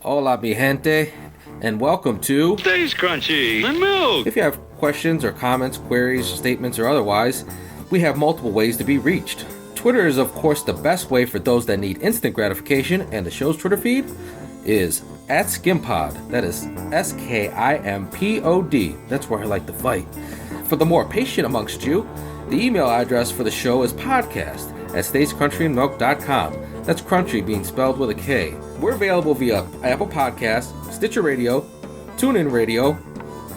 Hola, mi gente, and welcome to Stays Crunchy and Milk. If you have questions or comments, queries, statements, or otherwise, we have multiple ways to be reached. Twitter is, of course, the best way for those that need instant gratification, and the show's Twitter feed is @SkimPod. That is SKIMPOD. That's where I like to fight. For the more patient amongst you, the email address for the show is podcast@stayscrunchyandmilk.com. That's crunchy being spelled with a K. We're available via Apple Podcasts, Stitcher Radio, TuneIn Radio,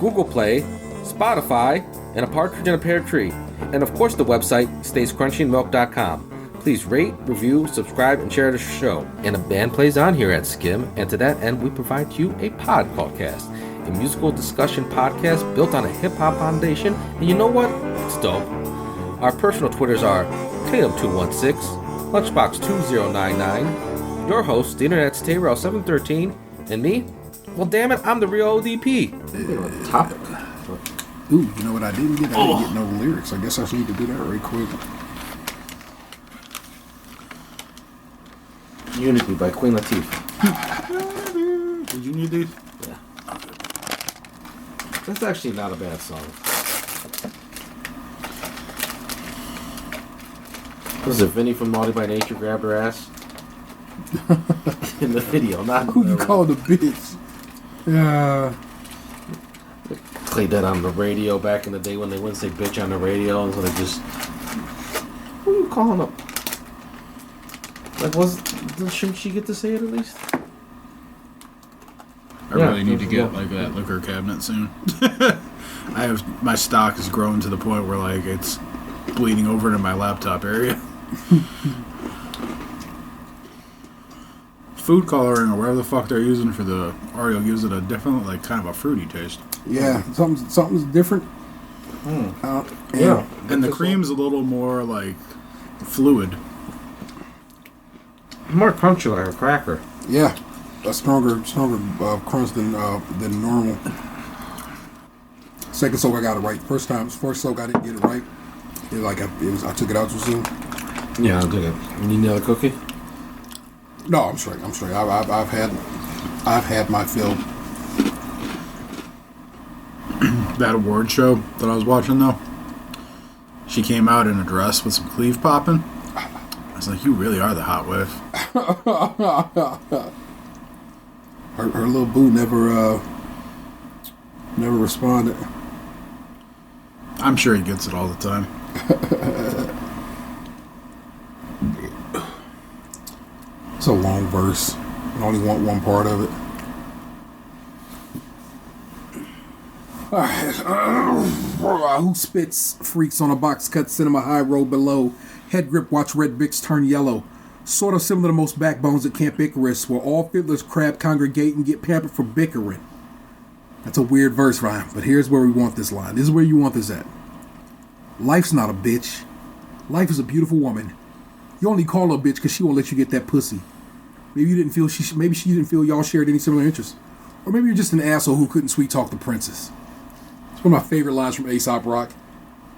Google Play, Spotify, and a partridge in a pear tree. And of course the website, stayscrunchyandmilk.com. Please rate, review, subscribe, and share the show. And a band plays on here at Skim, and to that end we provide you a Podcast, a musical discussion podcast built on a hip-hop foundation, and you know what? It's dope. Our personal Twitters are Tatum216, Lunchbox2099, your host, the Internet's Tayrell713, and me? Well, damn it, I'm the real ODP. Topic. Ooh, you know what I didn't get? I didn't get no lyrics. I guess I need to do that right quick. Unity by Queen Latifah. Did you need these? Yeah. That's actually not a bad song. Was it Vinny from Naughty by Nature grabbed her ass? In the video, not who you called a bitch. Yeah. Played that on the radio back in the day when they wouldn't say bitch on the radio, and so they just... Who are you calling up? Like, shouldn't she get to say it at least? I really need to get like that liquor cabinet soon. My stock has grown to the point where like it's bleeding over into my laptop area. Food coloring or whatever the fuck they're using for the Oreo gives it a different, like, kind of a fruity taste. Yeah, something's different. Yeah. And the cream's a little more, like, fluid. More crunchy like a cracker. Yeah, a stronger crunch than normal. Second soak I got it right. First soak I didn't get it right. I took it out too soon. Yeah, I'll do it. You need another cookie? No, I'm straight. I've had my fill. That award show that I was watching, though, she came out in a dress with some cleave popping. I was like, you really are the hot wife. her little boo never responded. I'm sure he gets it all the time. It's a long verse. I only want one part of it. Alright. Who spits? Freaks on a box cut cinema high roll below. Head grip watch red bricks turn yellow. Sort of similar to most backbones at Camp Icarus, where all fiddlers crab congregate and get pampered for bickering. That's a weird verse rhyme, but here's where we want this line. This is where you want this at. Life's not a bitch. Life is a beautiful woman. You only call her a bitch because she won't let you get that pussy. Maybe she didn't feel y'all shared any similar interests. Or maybe you're just an asshole who couldn't sweet talk the princess. It's one of my favorite lines from Aesop Rock.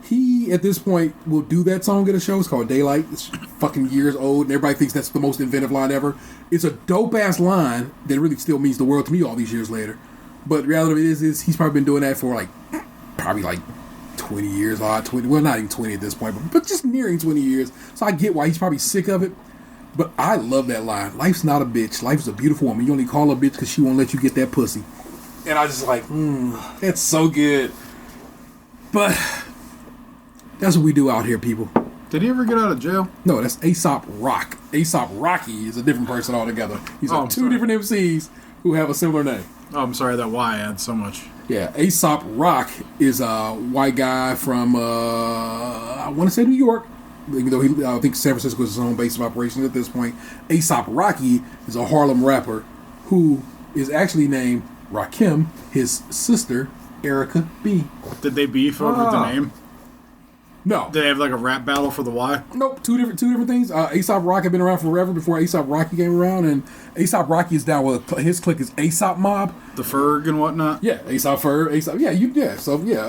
He, at this point, will do that song at a show. It's called Daylight. It's fucking years old, and everybody thinks that's the most inventive line ever. It's a dope-ass line that really still means the world to me all these years later. But the reality of it is he's probably been doing that for, probably 20 years, not even 20 at this point, but just nearing 20 years. So I get why he's probably sick of it. But I love that line. Life's not a bitch. Life's a beautiful woman. You only call her a bitch because she won't let you get that pussy. And I just that's so good. But that's what we do out here, people. Did he ever get out of jail? No, that's Aesop Rock. Aesop Rocky is a different person altogether. He's two different MCs who have a similar name. Oh, I'm sorry, that Y adds so much. Yeah, Aesop Rock is a white guy from, I want to say New York. Even though I think San Francisco is his own base of operations at this point. Aesop Rocky is a Harlem rapper who is actually named Rakim, his sister, Erica B. Did they beef over the name? No. Did they have like a rap battle for the Y? Nope, two different things. Aesop Rock had been around forever before Aesop Rocky came around, and Aesop Rocky is down with his clique is Aesop Mob. The Ferg and whatnot? Yeah, Aesop Ferg, Aesop,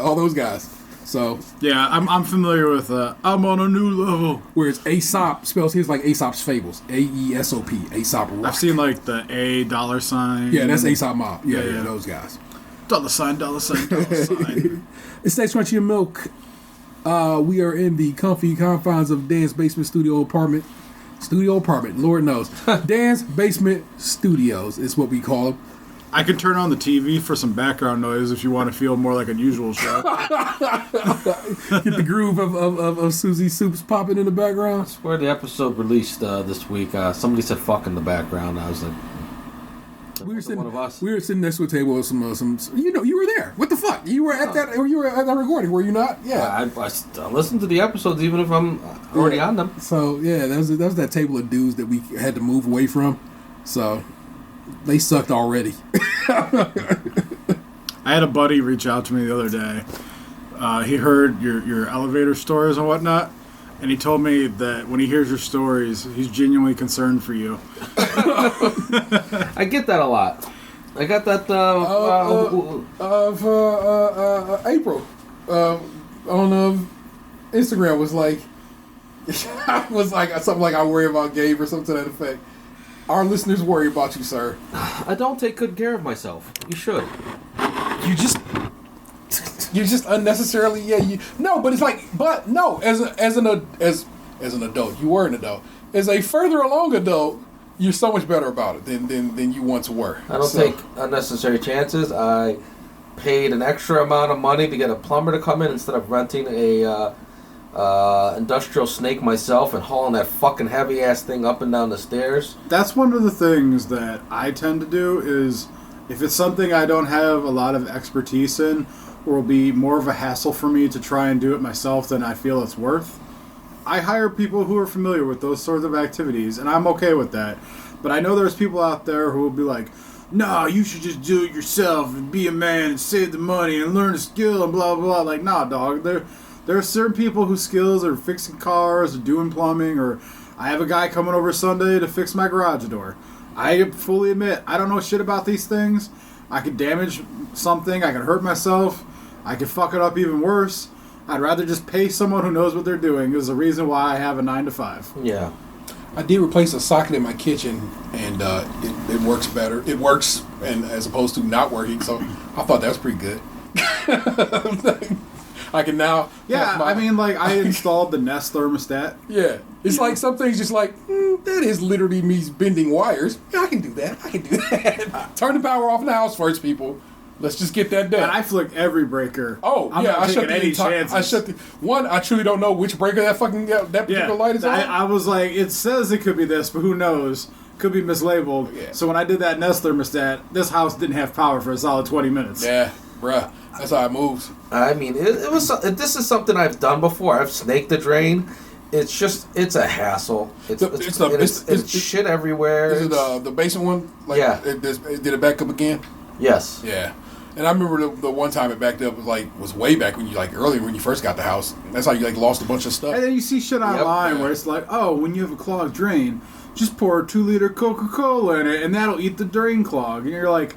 all those guys. So Yeah, I'm familiar with I'm on a new level. whereas Aesop spells his like Aesop's Fables, Aesop, Aesop Rock. I've seen like the $. Yeah, that's Aesop Mob. Yeah, Yeah. those guys. $, $. It's Taste Crunchy and Milk. We are in the comfy confines of Dan's basement studio apartment. Lord knows. Dan's Basement Studios is what we call them. I can turn on the TV for some background noise if you want to feel more like a usual show. Get the groove of Susie Soups popping in the background. That's where the episode released this week. Somebody said "fuck" in the background. I was like, We were sitting. one of us. We were sitting next to a table with some. You were there. What the fuck? You were at that. Or you were at that recording? Were you not? Yeah. I listen to the episodes even if I'm already on them. So yeah, that was that table of dudes that we had to move away from. So they sucked already. I had a buddy reach out to me the other day. He heard your elevator stories and whatnot, and he told me that when he hears your stories, he's genuinely concerned for you. I get that a lot. I got that April on Instagram was like something like I worry about Gabe or something to that effect. Our listeners worry about you, sir. I don't take good care of myself. You should. You're just unnecessarily but it's like as an adult, you were an adult. As a further along adult, you're so much better about it than you once were. I don't take unnecessary chances. I paid an extra amount of money to get a plumber to come in instead of renting a industrial snake myself and hauling that fucking heavy ass thing up and down the stairs. That's one of the things that I tend to do is if it's something I don't have a lot of expertise in or will be more of a hassle for me to try and do it myself than I feel it's worth, I hire people who are familiar with those sorts of activities, and I'm okay with that. But I know there's people out there who will be like, no, you should just do it yourself and be a man and save the money and learn a skill and blah, blah, blah. Like, nah, dog. There are certain people whose skills are fixing cars or doing plumbing, or I have a guy coming over Sunday to fix my garage door. I fully admit, I don't know shit about these things. I could damage something. I could hurt myself. I could fuck it up even worse. I'd rather just pay someone who knows what they're doing. Is the reason why I have a 9 to 5. Yeah. I did replace a socket in my kitchen, and it works better. It works, and as opposed to not working. So I thought that was pretty good. I can now. Yeah, I mean, like I installed the Nest thermostat. Yeah, it's like some things just like that is literally me bending wires. Yeah, I can do that. Turn the power off in the house first, people. Let's just get that done. And I flick every breaker. Oh, I'm not taking any chances. I shut the one. I truly don't know which breaker that fucking that particular light is on. I was like, it says it could be this, but who knows? Could be mislabeled. Yeah. So when I did that Nest thermostat, this house didn't have power for a solid 20 minutes. Yeah, bruh. That's how it moves. I mean, it was. This is something I've done before. I've snaked the drain. It's a hassle. It's shit everywhere. Is it the basement one? Like, yeah. Did it back up again? Yes. Yeah. And I remember the one time it backed up was way back when you earlier when you first got the house. That's how you lost a bunch of stuff. And then you see shit online where it's like, oh, when you have a clogged drain, just pour a 2-liter Coca-Cola in it and that'll eat the drain clog. And you're like,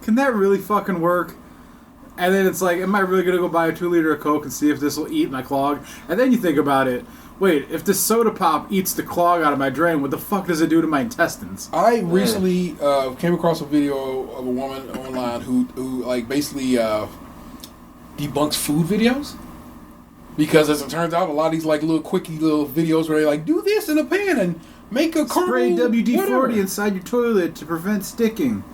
can that really fucking work? And then it's like, am I really gonna go buy a 2-liter of Coke and see if this will eat my clog? And then you think about it. Wait, if this soda pop eats the clog out of my drain, what the fuck does it do to my intestines? I recently came across a video of a woman online who basically debunks food videos. Because as it turns out, a lot of these little quickie little videos where they do this in a pan and make a caramel. Spray WD-40 whatever inside your toilet to prevent sticking.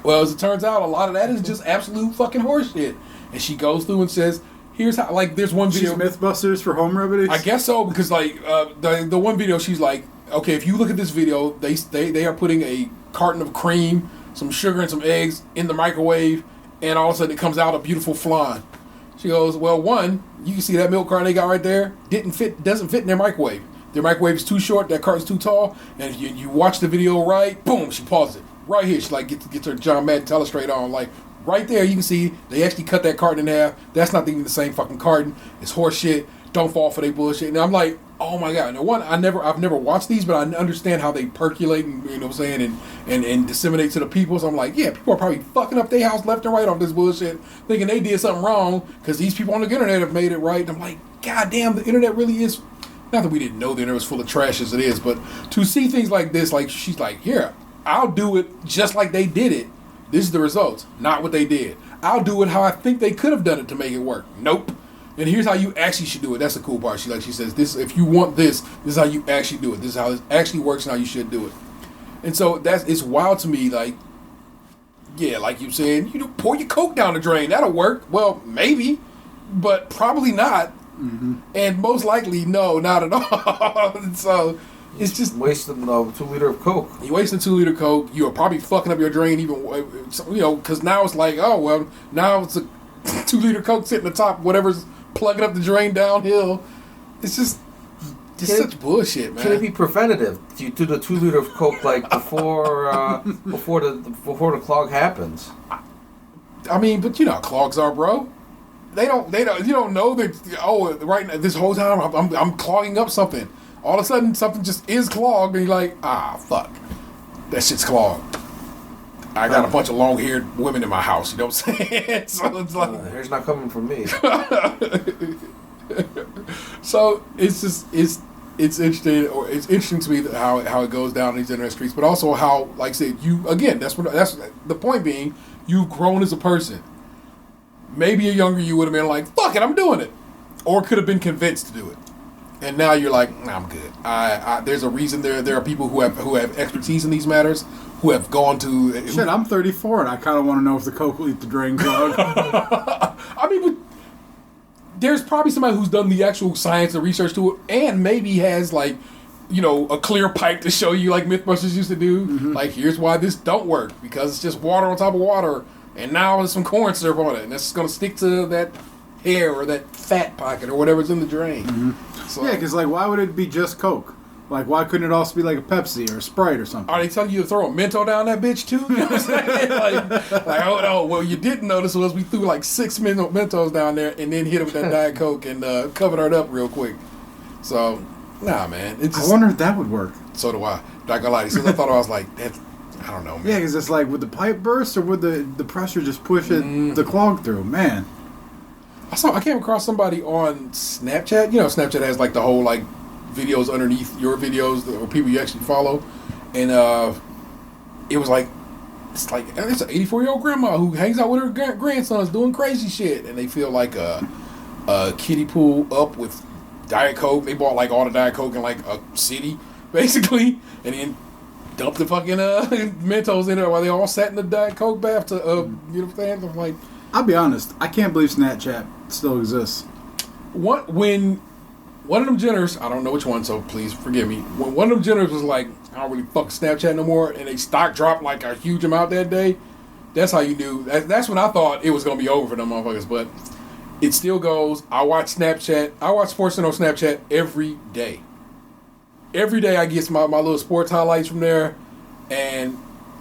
Well, as it turns out, a lot of that is just absolute fucking horseshit. And she goes through and says, here's how, there's one video. She's Mythbusters for home remedies? I guess so, because, the one video, she's like, okay, if you look at this video, they are putting a carton of cream, some sugar, and some eggs in the microwave, and all of a sudden it comes out a beautiful flan. She goes, well, one, you can see that milk carton they got right there, doesn't fit in their microwave. Their microwave is too short, that carton's too tall, and if you watch the video right, boom, she paused it. Right here, she gets her John Madden telestrate on, right there, you can see they actually cut that carton in half. That's not even the same fucking carton. It's horse shit. Don't fall for their bullshit. And I'm like, Oh my god! No one, I've never watched these, but I understand how they percolate and you know what I'm saying, and disseminate to the people. So I'm like, yeah, people are probably fucking up their house left and right off this bullshit, thinking they did something wrong because these people on the internet have made it right. And I'm like, god damn, the internet really is. Not that we didn't know the internet was full of trash as it is, but to see things like this, like she's like, here, I'll do it just like they did it. This is the results, not what they did. I'll do it how I think they could have done it to make it work. Nope. And here's how you actually should do it. That's the cool part. She says, this, if you want this is how you actually do it. This is how this actually works and how you should do it. And so it's wild to me, like, yeah, like you saying, pour your Coke down the drain. That'll work. Well, maybe, but probably not. Mm-hmm. And most likely, no, not at all. So it's just wasting 2 liters of Coke. You're wasting 2 liters of Coke. You are probably fucking up your drain even, because now it's like, oh, well, now it's a 2 liter Coke sitting at the top, whatever's plugging up the drain downhill. It's just such bullshit, man. Can it be preventative? You do the 2 liter of Coke like before the clog happens. I mean, but you know how clogs are, bro. They don't. You don't know that. Oh, right now, this whole time I'm clogging up something. All of a sudden, something just is clogged, and you're like, fuck, that shit's clogged. I got a bunch of long-haired women in my house. You know what I'm saying? So it's like, hair's not coming from me. So it's just it's interesting, or it's interesting to me how it goes down in these internet streets, but also how, like I said, that's the point being, you've grown as a person. Maybe a younger you would have been like, fuck it, I'm doing it, or could have been convinced to do it, and now you're like, nah, I'm good. There's a reason there are people who have expertise in these matters, who have gone to... Shit, I'm 34 and I kind of want to know if the Coke will eat the drain clog. I mean, but there's probably somebody who's done the actual science and research to it, and maybe has, like, a clear pipe to show you, like Mythbusters used to do. Mm-hmm. Like, here's why this don't work, because it's just water on top of water, and now there's some corn syrup on it, and that's going to stick to that hair or that fat pocket or whatever's in the drain. Mm-hmm. So, yeah, because, like, why would it be just Coke? Like, why couldn't it also be like a Pepsi or a Sprite or something? Are they telling you to throw a Mento down that bitch, too? You know what I'm saying? like, oh, no, what you didn't notice was we threw like 6 Mentos down there and then hit it with that Diet Coke and covered it up real quick. So, nah, man. I wonder if that would work. So do I. Not gonna lie. As soon as I thought, I was like, I don't know, man. Yeah, because it's like, would the pipe burst or would the pressure just push the clog through? Man. I came across somebody on Snapchat. Snapchat has like the whole like videos underneath your videos or people you actually follow, and it was like it's an 84-year-old grandma who hangs out with her grandsons doing crazy shit, and they fill like a kiddie pool up with Diet Coke. They bought like all the Diet Coke in like a city basically, and then dumped the fucking Mentos in there while they all sat in the Diet Coke bath to you know what I'm saying? I'm like, I'll be honest, I can't believe Snapchat still exists. When one of them Jenners, I don't know which one, so please forgive me. When one of them Jenners was like, I don't really fuck Snapchat no more, and they stock dropped like a huge amount that day, that's how you knew. That's when I thought it was going to be over for them motherfuckers, but it still goes. I watch Snapchat. I watch SportsCenter on Snapchat every day. Every day I get my little sports highlights from there, and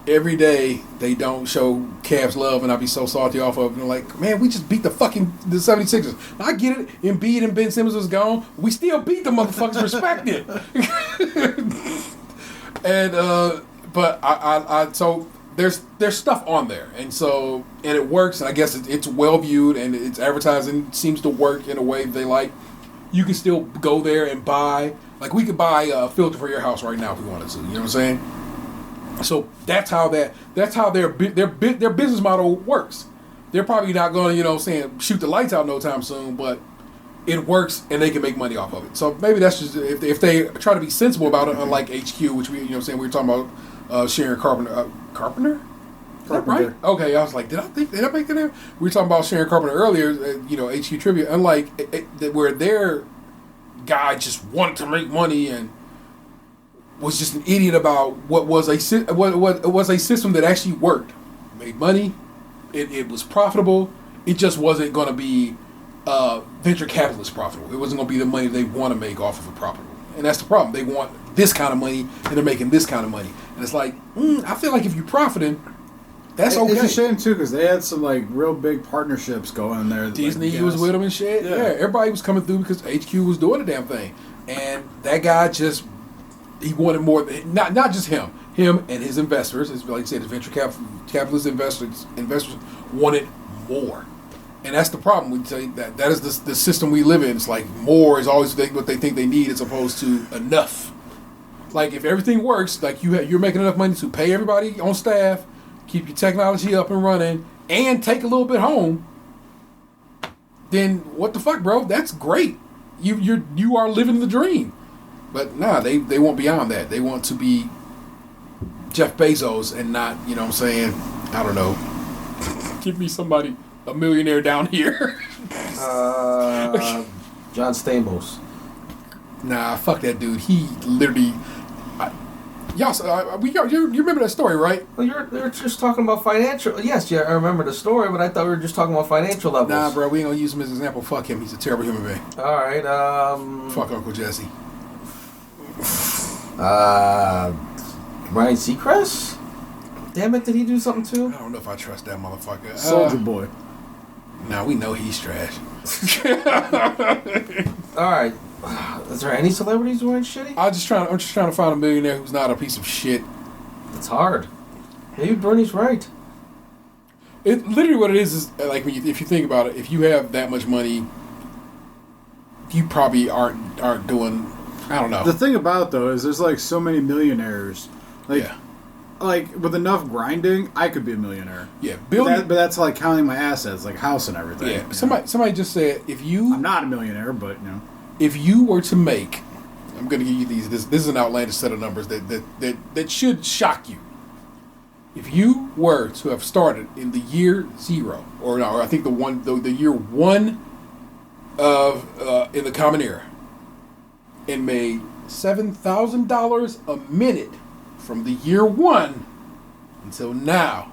every day they don't show Cavs love, and I be so salty off of them. Like, man, we just beat the 76ers. I get it. Embiid and Ben Simmons was gone. We still beat the motherfuckers. Respect it. And but I so there's stuff on there, and it works, and I guess it's well viewed, and its advertising seems to work in a way they like. You can still go there and buy. Like, we could buy a filter for your house right now if we wanted to. You know what I'm saying? So that's how their business model works. They're probably not going to, shoot the lights out no time soon, but it works and they can make money off of it. So maybe that's just if they try to be sensible about it, unlike HQ, which we we were talking about Sharon Carpenter. Carpenter? Right? Okay, I was like, did I make that there? We were talking about Sharon Carpenter earlier, HQ trivia. Unlike where their guy just wanted to make money and was just an idiot about what was a system that actually worked, made money, it was profitable. It just wasn't going to be venture capitalist profitable. It wasn't going to be the money they want to make off of a profitable, and that's the problem. They want this kind of money, and they're making this kind of money, and it's like, I feel like if you're profiting, that's okay. It's a shame too, because they had some like real big partnerships going there. Disney was with them and shit. Yeah, everybody was coming through because HQ was doing the damn thing. And that guy he wanted more. Not just him and his investors, as like I said, the venture capitalist investors wanted more. And that's the problem. We say that is the system we live in. It's like more is always what they think they need as opposed to enough. Like if everything works, like you're making enough money to pay everybody on staff, keep your technology up and running, and take a little bit home, then what the fuck, bro? That's great. You are living the dream. But nah, they want beyond that. They want to be Jeff Bezos and not, you know what I'm saying, I don't know. Give me somebody, a millionaire down here. John Stamos. Nah, fuck that dude. He literally... you remember that story, right? Well, you're just talking about financial... Yes, yeah, I remember the story, but I thought we were just talking about financial levels. Nah, bro, we ain't gonna use him as an example. Fuck him. He's a terrible human being. All right, Fuck Uncle Jesse. Ryan Seacrest? Damn it, did he do something too? I don't know if I trust that motherfucker. Soldier Boy. Nah, we know he's trash. All right. Is there any celebrities who aren't shitty? I'm just trying to find a millionaire who's not a piece of shit. It's hard. Maybe Bernie's right. It literally what it is like if you think about it, if you have that much money, you probably aren't doing. I don't know. The thing about it, though, is there's like so many millionaires. Like, yeah. Like with enough grinding, I could be a millionaire. Yeah, but that's like counting my assets, like house and everything. Yeah. Somebody just said I'm not a millionaire, but you know. If you were to make, I'm going to give you these. This is an outlandish set of numbers that should shock you. If you were to have started in the year 0, or I think the year 1 of in the Common Era, and made $7,000 a minute from the year 1 until now,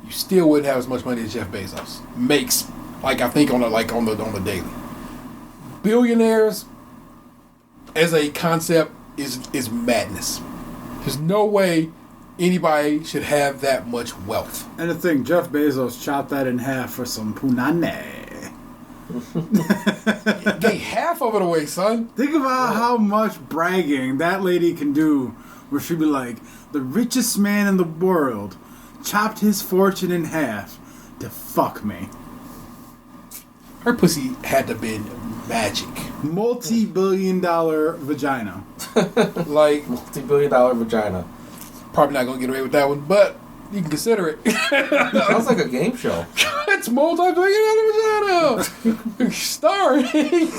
you still wouldn't have as much money as Jeff Bezos makes. Like I think on the daily. Billionaires as a concept is madness. There's no way anybody should have that much wealth. And the thing, Jeff Bezos chopped that in half for some punane. Gave half of it away, son. Think about how much bragging that lady can do, where she'd be like, the richest man in the world chopped his fortune in half to fuck me. Her pussy had to have been magic. Multi-billion-dollar vagina. Like multi-billion-dollar vagina. Probably not gonna get away with that one, but you can consider it. Sounds like a game show. It's multi-billion-dollar vagina. Starring.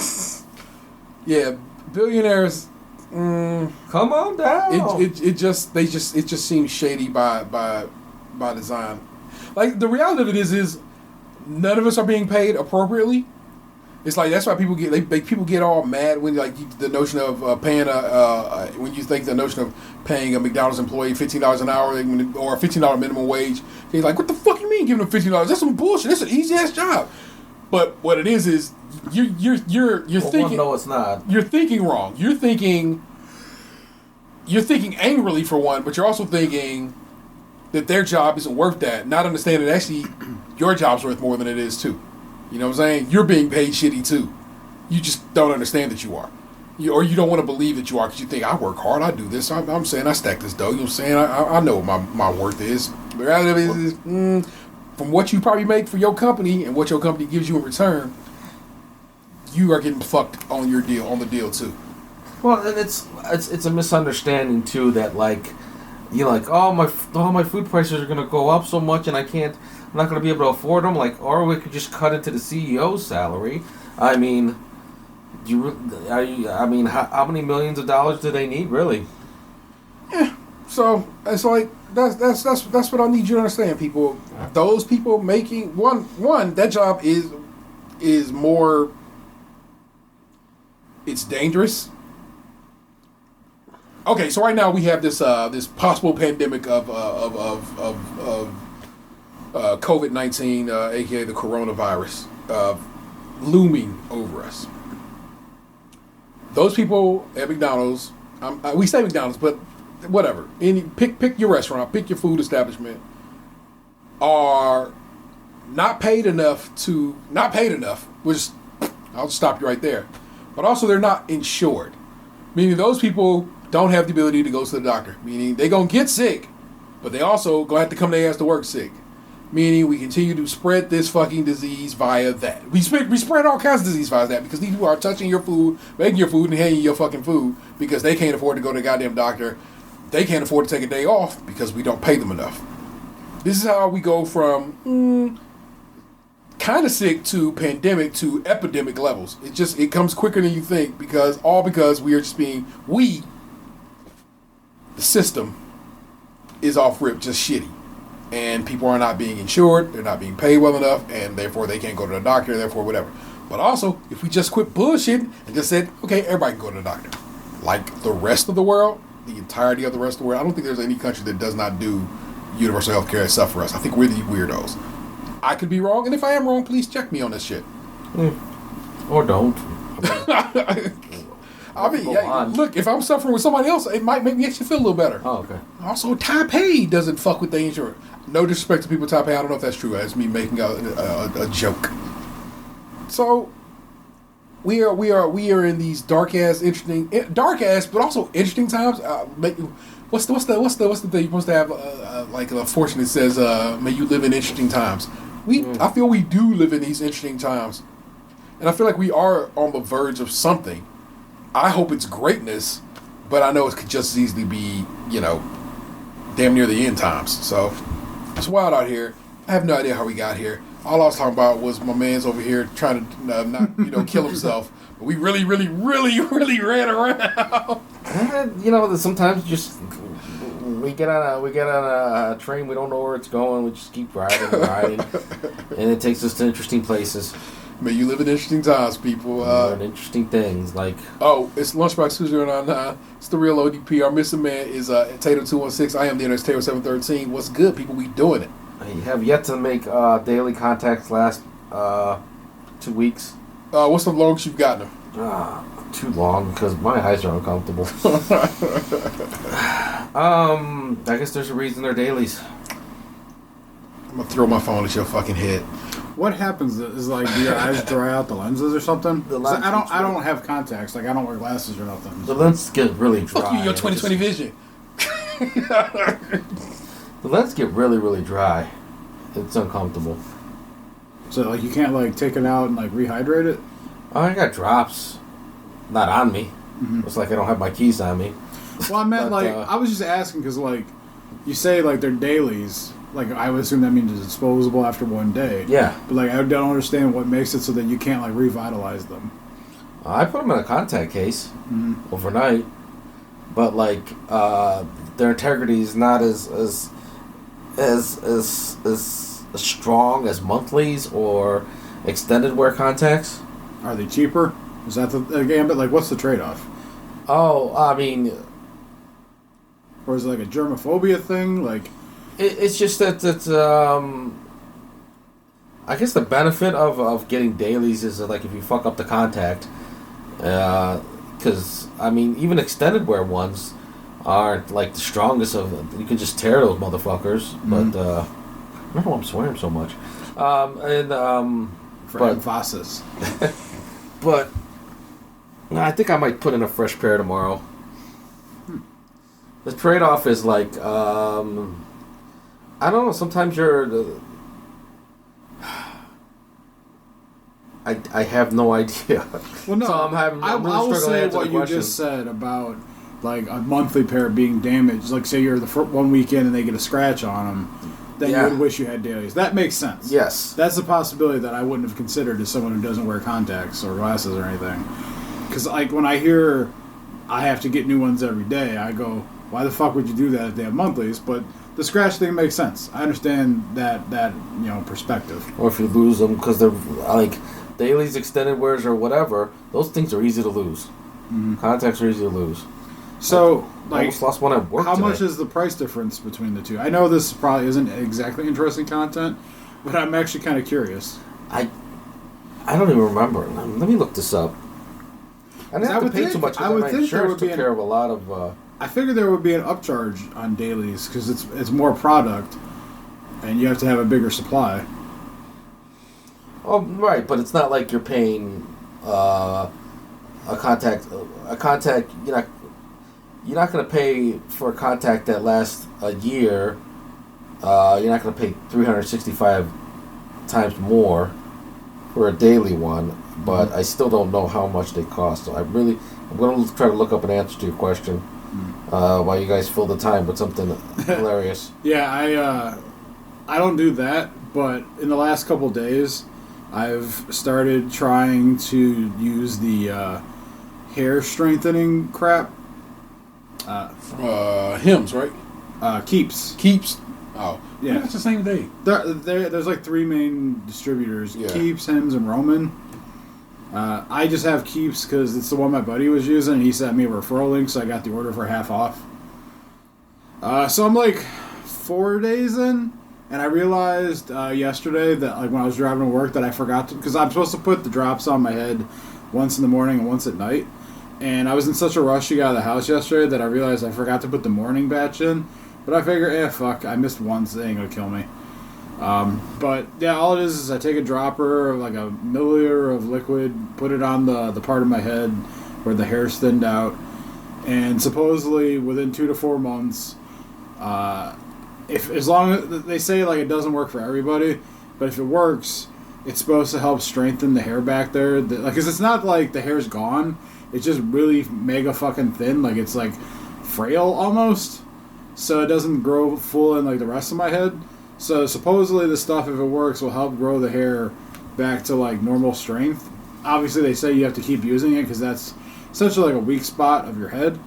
Yeah, billionaires. Come on down. It just seems shady by design. Like the reality of it is none of us are being paid appropriately. It's like that's why people get all mad when the notion of paying when you think the notion of paying a McDonald's employee $15 an hour or a $15 minimum wage. They're like, what the fuck you mean giving them $15? That's some bullshit. That's an easy ass job. But what it is you're thinking. No, it's not. You're thinking wrong. You're thinking angrily for one, but you're also thinking that their job isn't worth that. Not understanding that actually your job's worth more than it is too. You know what I'm saying? You're being paid shitty too. You just don't understand that you are. Or you don't want to believe that you are because you think, I work hard, I do this. I'm saying I stack this dough. You know what I'm saying? I know what my worth is. The reality is from what you probably make for your company and what your company gives you in return, you are getting fucked on the deal too. Well, and it's a misunderstanding too that all my food prices are gonna go up so much and I'm not going to be able to afford them. Or we could just cut it to the CEO's salary. I mean, how many millions of dollars do they need, really? Yeah. So it's like that's what I need you to understand, people. Those people making one that job is more. It's dangerous. Okay, so right now we have this possible pandemic of COVID-19, aka the coronavirus, looming over us. Those people at McDonald's, we say McDonald's, but whatever. Pick your restaurant, pick your food establishment, are not paid enough. I'll just stop you right there. but also they're not insured. Meaning those people don't have the ability to go to the doctor. Meaning they gonna get sick, but they also gonna have to come their ass to work sick. Meaning we continue to spread this fucking disease via that. We spread all kinds of disease via that because these people are touching your food, making your food, and handing you your fucking food because they can't afford to go to the goddamn doctor. They can't afford to take a day off because we don't pay them enough. This is how we go from kind of sick to pandemic to epidemic levels. It comes quicker than you think because we are just the system is off rip just shitty. And people are not being insured, they're not being paid well enough, and therefore they can't go to the doctor, therefore whatever. But also, if we just quit bullshitting and just said, okay, everybody can go to the doctor. Like the rest of the world, the entirety of the rest of the world, I don't think there's any country that does not do universal health care except for us. I think we're the weirdos. I could be wrong, and if I am wrong, please check me on this shit. Or don't. I mean, look, if I'm suffering with somebody else, it might make me actually feel a little better. Oh, okay. Also, Taipei doesn't fuck with the insurance. No disrespect to people in Taipei. I don't know if that's true. That's me making a joke. So, we are in these dark ass, but also interesting times. What's the thing you're supposed to have? Like a fortune that says, "May you live in interesting times." I feel we do live in these interesting times, and I feel like we are on the verge of something. I hope it's greatness, but I know it could just as easily be, damn near the end times. So it's wild out here. I have no idea how we got here. All I was talking about was my man's over here trying to not kill himself. But we really, really, really, really ran around. Sometimes just we get on a train. We don't know where it's going. We just keep riding, and it takes us to interesting places. May you live in interesting times, people. Learn interesting things like. Oh, it's Lunchbox 2099. It's the real ODP. Our missing man is Tatum 216. I am the internet's Tatum 713. What's good, people? We doing it. I have yet to make daily contacts last 2 weeks. What's the longest you've gotten them? Too long because my eyes are uncomfortable. I guess there's a reason they're dailies. I'm gonna throw my phone at your fucking head. What happens is do your eyes dry out the lenses or something? I don't have contacts. Like I don't wear glasses or nothing. The lenses get really dry. Fuck you, your 20/20 vision. The lenses get really, really dry. It's uncomfortable. So you can't take it out and rehydrate it? Oh, I got drops. Not on me. Mm-hmm. It's like I don't have my keys on me. Well, I meant I was just asking because you say they're dailies. I would assume that means it's disposable after one day. Yeah. But I don't understand what makes it so that you can't revitalize them. I put them in a contact case overnight, but their integrity is not as strong as monthlies or extended wear contacts. Are they cheaper? Is that the gambit? What's the trade-off? Oh, I mean, or is it a germophobia thing? It's just that it's I guess the benefit of getting dailies is if you fuck up the contact, because even extended wear ones aren't the strongest of them. You can just tear those motherfuckers. Mm-hmm. But I don't know why I'm swearing so much. For emphasis. But I think I might put in a fresh pair tomorrow. The trade-off is I don't know. Sometimes I have no idea. Well, no. So I will say what you just said about a monthly pair being damaged. Say you're the first 1 weekend and they get a scratch on them, then you would wish you had dailies. That makes sense. Yes, that's a possibility that I wouldn't have considered as someone who doesn't wear contacts or glasses or anything. Because when I hear I have to get new ones every day, I go, why the fuck would you do that if they have monthlies? But the scratch thing makes sense. I understand that perspective. Or if you lose them because they're dailies, extended wears, or whatever, those things are easy to lose. Mm-hmm. Contacts are easy to lose. So, I almost lost one at work. How much is the price difference between the two? I know this probably isn't exactly interesting content, but I'm actually kind of curious. I don't even remember. Let me look this up. I didn't have to pay too much. I would think there would be care of a lot of. I figured there would be an upcharge on dailies because it's more product, and you have to have a bigger supply. Oh, right, but it's not like you're paying a contact. You're not going to pay for a contact that lasts a year. You're not going to pay 365 times more for a daily one, but I still don't know how much they cost. So I'm going to try to look up an answer to your question while you guys fill the time with something hilarious. Yeah, I don't do that, but in the last couple of days, I've started trying to use the hair strengthening crap. Hims, right? Keeps. Oh, Yeah. it's the same day. There's like three main distributors: Yeah. Keeps, Hims, and Roman. I just have Keeps because it's the one my buddy was using, and he sent me a referral link, so I got the order for half off. So I'm like 4 days in, and I realized yesterday that like when I was driving to work that I forgot to, because I'm supposed to put the drops on my head once in the morning and once at night. And I was in such a rush to get out of the house yesterday that I realized I forgot to put the morning batch in. But I figure, fuck, I missed one, so it ain't gonna kill me. But yeah, all it is I take a dropper of like a milliliter of liquid, put it on the part of my head where the hair's thinned out, and supposedly within 2 to 4 months, if as long as they say like it doesn't work for everybody, but if it works, it's supposed to help strengthen the hair back there. Like, cause it's not like the hair's gone. It's just really mega fucking thin. Like, it's like frail almost. So it doesn't grow full in like the rest of my head. So supposedly the stuff, if it works, will help grow the hair back to like normal strength. Obviously they say you have to keep using it because that's essentially like a weak spot of your head.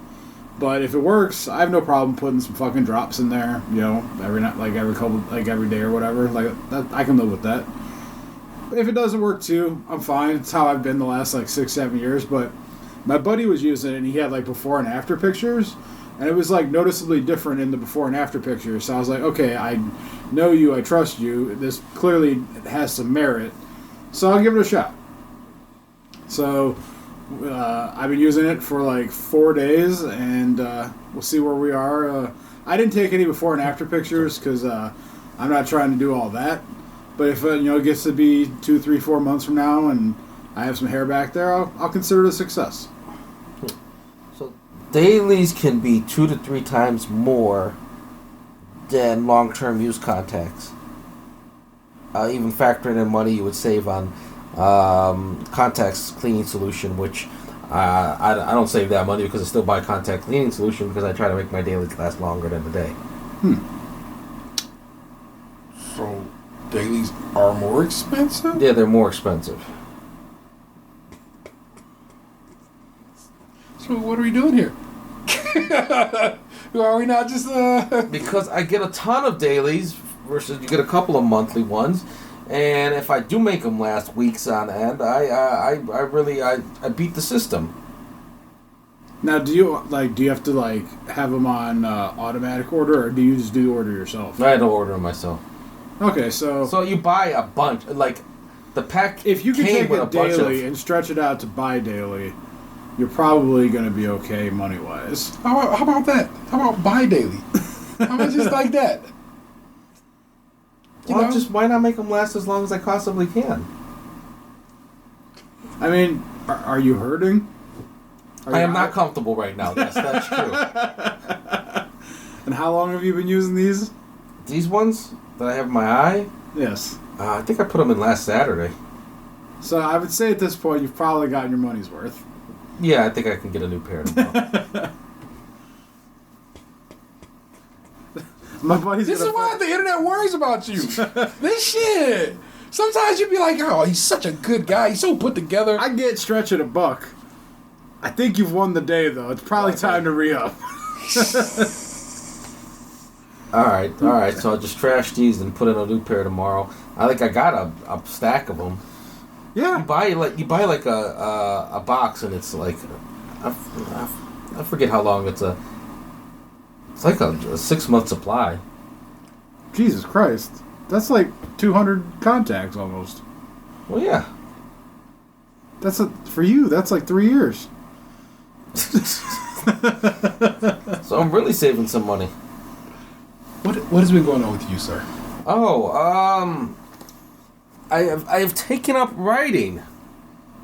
But if it works, I have no problem putting some fucking drops in there, you know, every night, like every day or whatever. Like that, I can live with that. But if it doesn't work too, I'm fine. It's how I've been the last like 6-7 years. But my buddy was using it and he had like before and after pictures. And it was like noticeably different in the before and after pictures. So I was like, okay, I know you, I trust you. This clearly has some merit. So I'll give it a shot. So I've been using it for like 4 days, and we'll see where we are. I didn't take any before and after pictures because I'm not trying to do all that. But if it gets to be 2, 3, 4 months from now, and I have some hair back there, I'll consider it a success. So dailies can be 2 to 3 times more than long-term use contacts. Even factoring in money you would save on contacts cleaning solution, which I don't save that money because I still buy contact cleaning solution because I try to make my dailies last longer than a day. So dailies are more expensive? Yeah, they're more expensive. So what are we doing here? Are we not just Because I get a ton of dailies versus you get a couple of monthly ones, and if I do make them last weeks on end, I really beat the system. Now, do you have to have them on automatic order, or do you just do the order yourself? I don't order them myself. Okay, so you buy a bunch, like the pack. if you can came take with it daily and stretch it out to buy daily, you're probably going to be okay money wise. how about that? How about buy daily? How about just like that? Just why not make them last as long as I possibly can? I mean, are you hurting? I am not comfortable right now. Yes, that's true. And how long have you been using these? These ones that I have in my eye, Yes. I think I put them in last Saturday. So I would say at this point you've probably gotten your money's worth. Yeah, I think I can get a new pair tomorrow. My buddy's This is why the internet worries about you. This shit. Sometimes you be like, oh, he's such a good guy. He's so put together. I get stretch at $1. I think you've won the day, though. It's probably time to re-up. All right. So I'll just trash these and put in a new pair tomorrow. I got a stack of them. Yeah. You buy like a box, and it's like I forget how long it's like a 6-month supply. Jesus Christ. That's like 200 contacts almost. Well, yeah. For you, that's like 3 years. So I'm really saving some money. What has been going on with you, sir? Oh, I have taken up writing.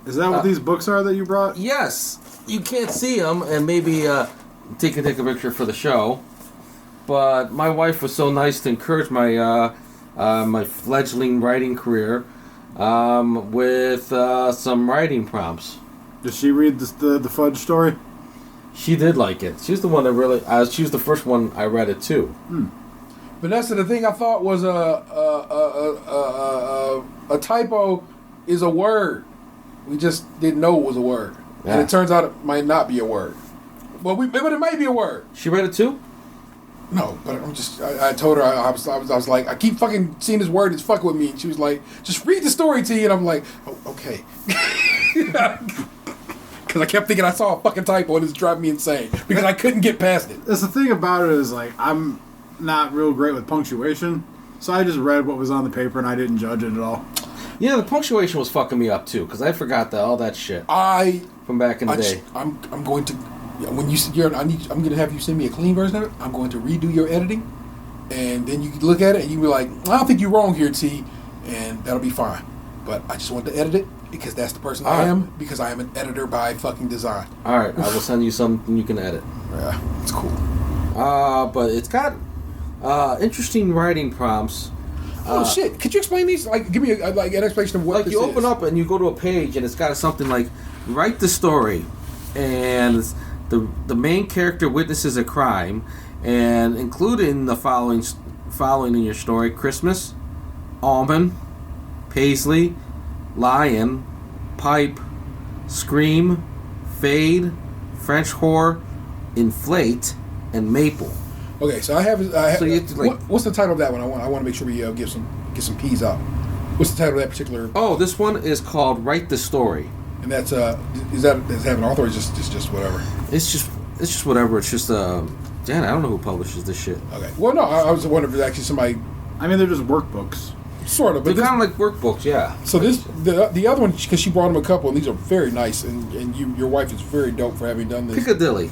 Is that what these books are that you brought? Yes. You can't see them, and maybe take a picture for the show. But my wife was so nice to encourage my my fledgling writing career with some writing prompts. Did she read the Fudge story? She did like it. She was the one that really. She was the first one I read it too. Vanessa, the thing I thought was a typo is a word. We just didn't know it was a word, and it turns out it might not be a word. But it might be a word. She read it too. No, but I'm just. I told her I was like, I keep fucking seeing this word. It's fucking with me. And she was like, just read the story to you. And I'm like, oh, okay. Because I kept thinking I saw a fucking typo and it's driving me insane because I couldn't get past it. That's the thing about it is like I'm not real great with punctuation, so I just read what was on the paper and I didn't judge it at all. Yeah, the punctuation was fucking me up too because I forgot all that shit from back in the day. I'm going to. When you I'm going to have you send me a clean version of it. I'm going to redo your editing, and then you can look at it and you be like, I don't think you're wrong here, T, and that'll be fine. But I just want to edit it because that's the person I am. Because I am an editor by fucking design. All right, I will send you something you can edit. Yeah, it's cool. But it's got interesting writing prompts. Shit! Could you explain these? Like, give me an explanation of what like this you is. open up and you go to a page and it's got something like write the story, and the main character witnesses a crime, and including the following in your story: Christmas, almond, paisley, lion, pipe, scream, fade, French whore, inflate, and maple. Okay, so I have. So you have to, like, what's the title of that one? I want to make sure we get some P's out. What's the title of that particular? Oh, this one is called "Write the Story," and that's does it have an author or is just whatever? It's just whatever. It's just Dan, I don't know who publishes this shit. Okay. Well, no, I was wondering if it's actually somebody. I mean, they're just workbooks. Sort of, but they're kind of like workbooks, yeah. So the other one, because she brought him a couple, and these are very nice, and your wife is very dope for having done this. Piccadilly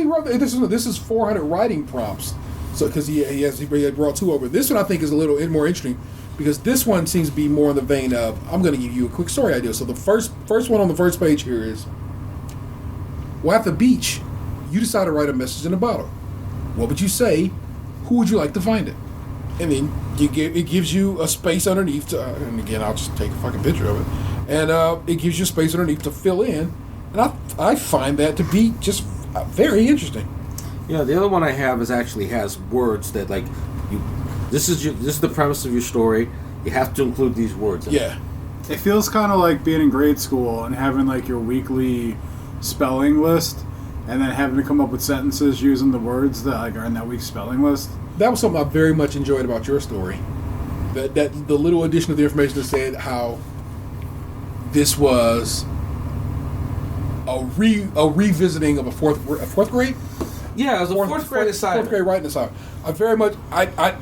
wrote this is 400 writing prompts. So because he brought two over. This one I think is a little more interesting because this one seems to be more in the vein of I'm going to give you a quick story idea. So the first one on the first page here is, well, at the beach, you decide to write a message in a bottle. What would you say? Who would you like to find it? And then it gives you a space underneath. And again, I'll just take a fucking picture of it. And it gives you space underneath to fill in. And I find that to be just very interesting. Yeah, the other one I have actually has words that like you. This is the premise of your story. You have to include these words. Yeah. It feels kind of like being in grade school and having like your weekly spelling list, and then having to come up with sentences using the words that like are in that week's spelling list. That was something I very much enjoyed about your story. That the little addition of the information that said how this was a revisiting of a fourth grade. Yeah, it was a fourth grade assignment. Fourth grade writing assignment. I very much I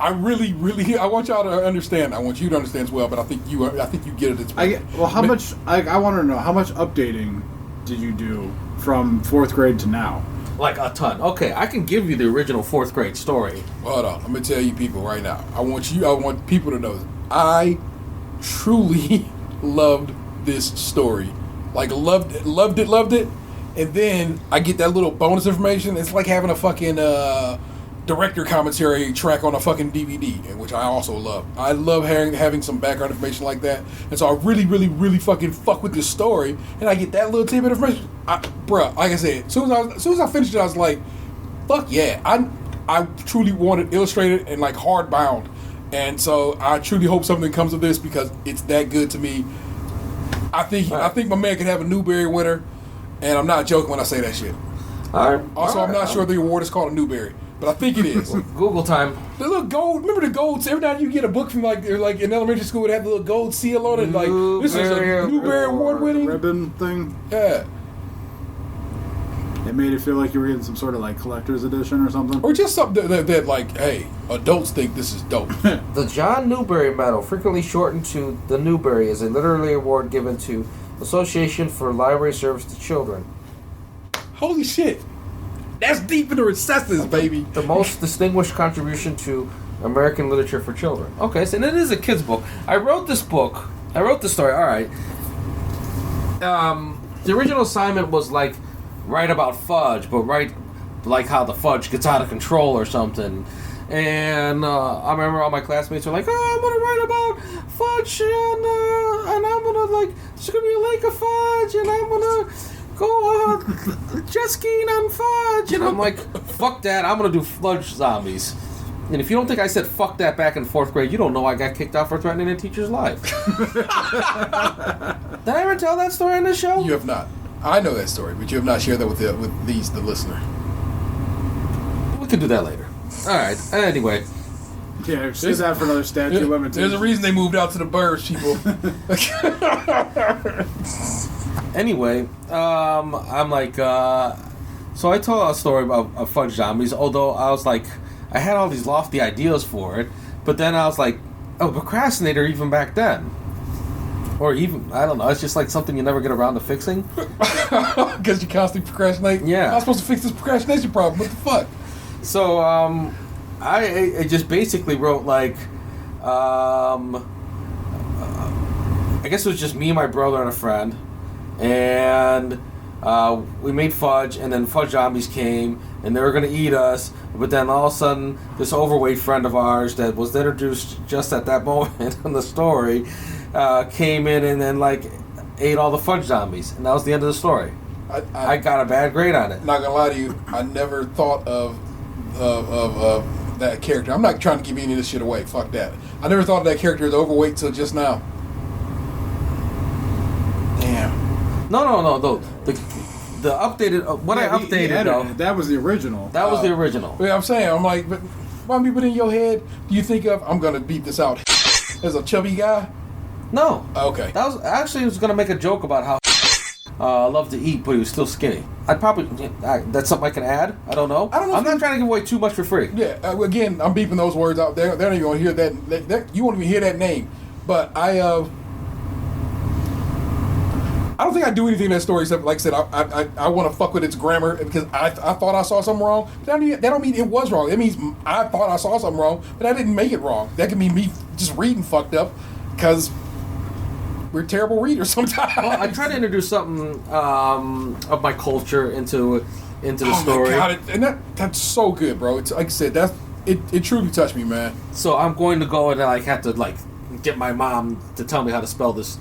really I want y'all to understand. I want you to understand as well. But I think you get it. How much? I want to know how much updating did you do from fourth grade to now? Like a ton. Okay, I can give you the original fourth grade story. Hold on, I'm gonna tell you people right now. I want people to know that I truly loved this story. Like loved it. And then I get that little bonus information. It's like having a fucking director commentary track on a fucking DVD, which I also love. I love having some background information like that. And so I really, really, really fucking fuck with this story. And I get that little tidbit of information. Bruh, like I said, as soon as I finished it, I was like, fuck yeah. I truly wanted illustrated and like hardbound. And so I truly hope something comes of this because it's that good to me. I think my man could have a Newbery winner. And I'm not joking when I say that shit. All right. Also, I'm not sure the award is called a Newbery, but I think it is. Google time. The little gold. Remember the golds? Every time you get a book from like in elementary school, it had the little gold seal on it. Like this is a Newbery award winning ribbon thing. Yeah. It made it feel like you were getting some sort of like collector's edition or something. Or just something that like, hey, adults think this is dope. The John Newbery Medal, frequently shortened to the Newbery, is a literary award given to Association for Library Service to Children. Holy shit. That's deep in the recesses, baby. The most distinguished contribution to American literature for children. Okay, so it is a kid's book. I wrote this story, all right. The original assignment was like write about fudge, but write like how the fudge gets out of control or something. And I remember all my classmates were like, "Oh, I'm gonna write about fudge, and I'm gonna like there's gonna be a lake of fudge, and I'm gonna go jet skiing on fudge." And I'm like, "Fuck that! I'm gonna do fudge zombies." And if you don't think I said "fuck that" back in 4th grade, you don't know I got kicked out for threatening a teacher's life. Did I ever tell that story on the show? You have not. I know that story, but you have not shared that with the listener. We could do that later. All right. Anyway. Yeah, save that for another statute limitations. There's a reason they moved out to the burbs, people. Anyway, I'm like, so I told a story about fudge zombies, although I was like, I had all these lofty ideas for it, but then I was like, a procrastinator even back then. Or even, I don't know, it's just like something you never get around to fixing. Because you constantly procrastinate? Yeah. I'm supposed to fix this procrastination problem. What the fuck? So, I just basically wrote like, I guess it was just me and my brother and a friend, and we made fudge, and then fudge zombies came, and they were going to eat us, but then all of a sudden, this overweight friend of ours that was introduced just at that moment in the story came in and then like ate all the fudge zombies, and that was the end of the story. I got a bad grade on it. Not gonna lie to you, I never thought of that character. I'm not trying to give any of this shit away. Fuck that. I never thought of that character as overweight till just now. Damn. No. The updated I updated though. That was the original. That was the original. Yeah, I'm saying, I'm like, but why many people in your head do you think of? I'm gonna beat this out as a chubby guy. No. Okay. That was actually was gonna make a joke about how loved to eat, but he was still skinny. I'd probably that's something I can add. I don't know. I'm not trying to give away too much for free. Yeah. Again, I'm beeping those words out there. They're not even gonna hear that. You won't even hear that name. But I don't think I do anything in that story except, like I said, I want to fuck with its grammar because I thought I saw something wrong. That don't mean it was wrong. It means I thought I saw something wrong, but I didn't make it wrong. That could mean me just reading fucked up because we're terrible readers sometimes. Well, I try to introduce something of my culture into the story. Oh my God, and that's so good, bro. It's like I said, it truly touched me, man. So I'm going to go and like have to like get my mom to tell me how to spell this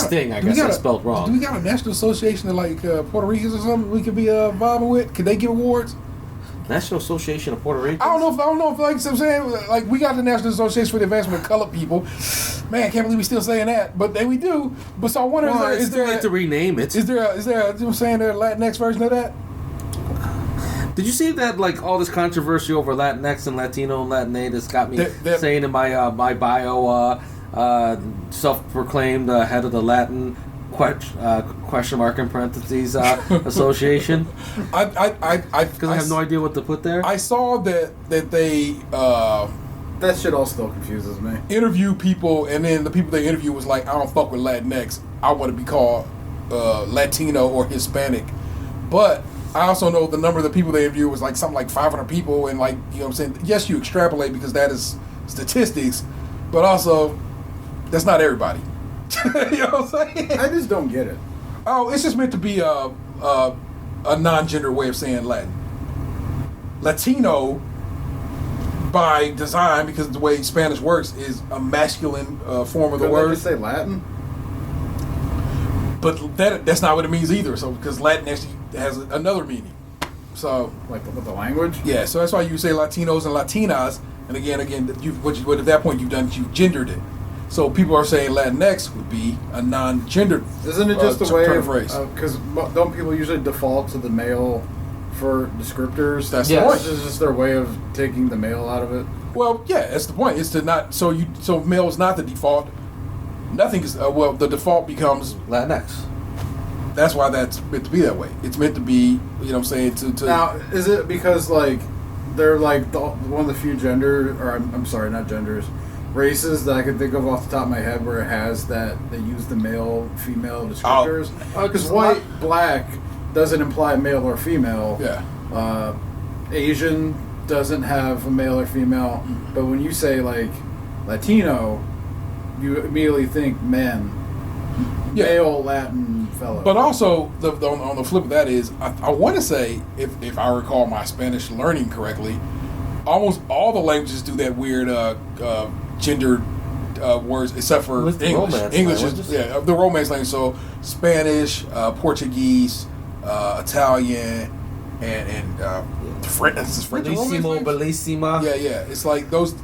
thing. I guess I spelled wrong. Do we got a national association of like Puerto Ricans or something we could be vibing with? Could they give awards? National Association of Puerto Ricans? I don't know if like I'm saying, like we got the National Association for the Advancement of Colored People. Man, I can't believe we still saying that, but we do. But so I wonder, is there like to rename it? Is there you know what I'm saying, there a Latinx version of that? Did you see that like all this controversy over Latinx and Latino and Latinate has got me saying in my my bio self-proclaimed head of the Latin question mark in parentheses association? Because I have no idea what to put there. I saw that they that shit all still confuses me. Interview people, and then the people they interview was like, I don't fuck with Latinx. I want to be called Latino or Hispanic. But I also know the number of the people they interview was like something like 500 people, and like, you know what I'm saying? Yes, you extrapolate because that is statistics, but also that's not everybody. You know what I'm saying? I just don't get it. Oh, it's just meant to be a non-gender way of saying Latin. Latino, by design, because the way Spanish works, is a masculine form of the word. Couldn't they just say Latin? But that's not what it means either. So because Latin actually has another meaning. So like with the language. Yeah. So that's why you say Latinos and Latinas. And again, what at that point you've done, you've gendered it. So people are saying Latinx would be a non-gendered. Isn't it just a way of phrase? Because don't people usually default to the male for descriptors? That's the point. This is just their way of taking the male out of it. Well, yeah, that's the point. It's to not so male is not the default. Nothing is the default becomes Latinx. That's why that's meant to be that way. It's meant to be, you know what I'm saying, to Now, is it because like they're like one of the few I'm sorry, not genders, races that I can think of off the top of my head where it has that they use the male female descriptors? Because white, black doesn't imply male or female. Yeah. Asian doesn't have a male or female, but when you say like Latino, you immediately think men. Yeah. Male Latin fellow. But also, on the flip of that is, I want to say, if I recall my Spanish learning correctly, almost all the languages do that weird gender words, except for What's the English. romance English languages? is the romance language. So Spanish, Portuguese, Italian, and French. Is French a romance Bellissimo, language? bellissima. Yeah. It's like those.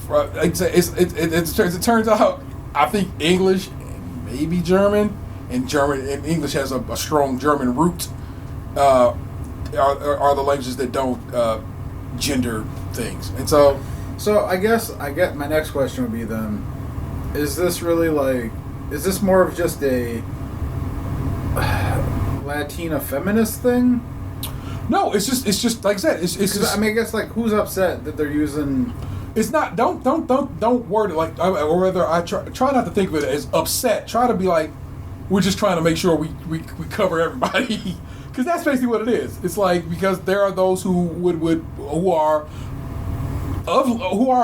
It turns out, I think English, and maybe German, and English has a strong German root. Are the languages that don't gender things, and so I guess my next question would be then: is this really is this more of just a Latina feminist thing? no, it's just like I said, it's just, I mean, I guess who's upset that they're using? it's not don't word it like, or rather I try not to think of it as upset. Try to be like, we're just trying to make sure we cover everybody. Because that's basically what it is. It's like, because there are those who who are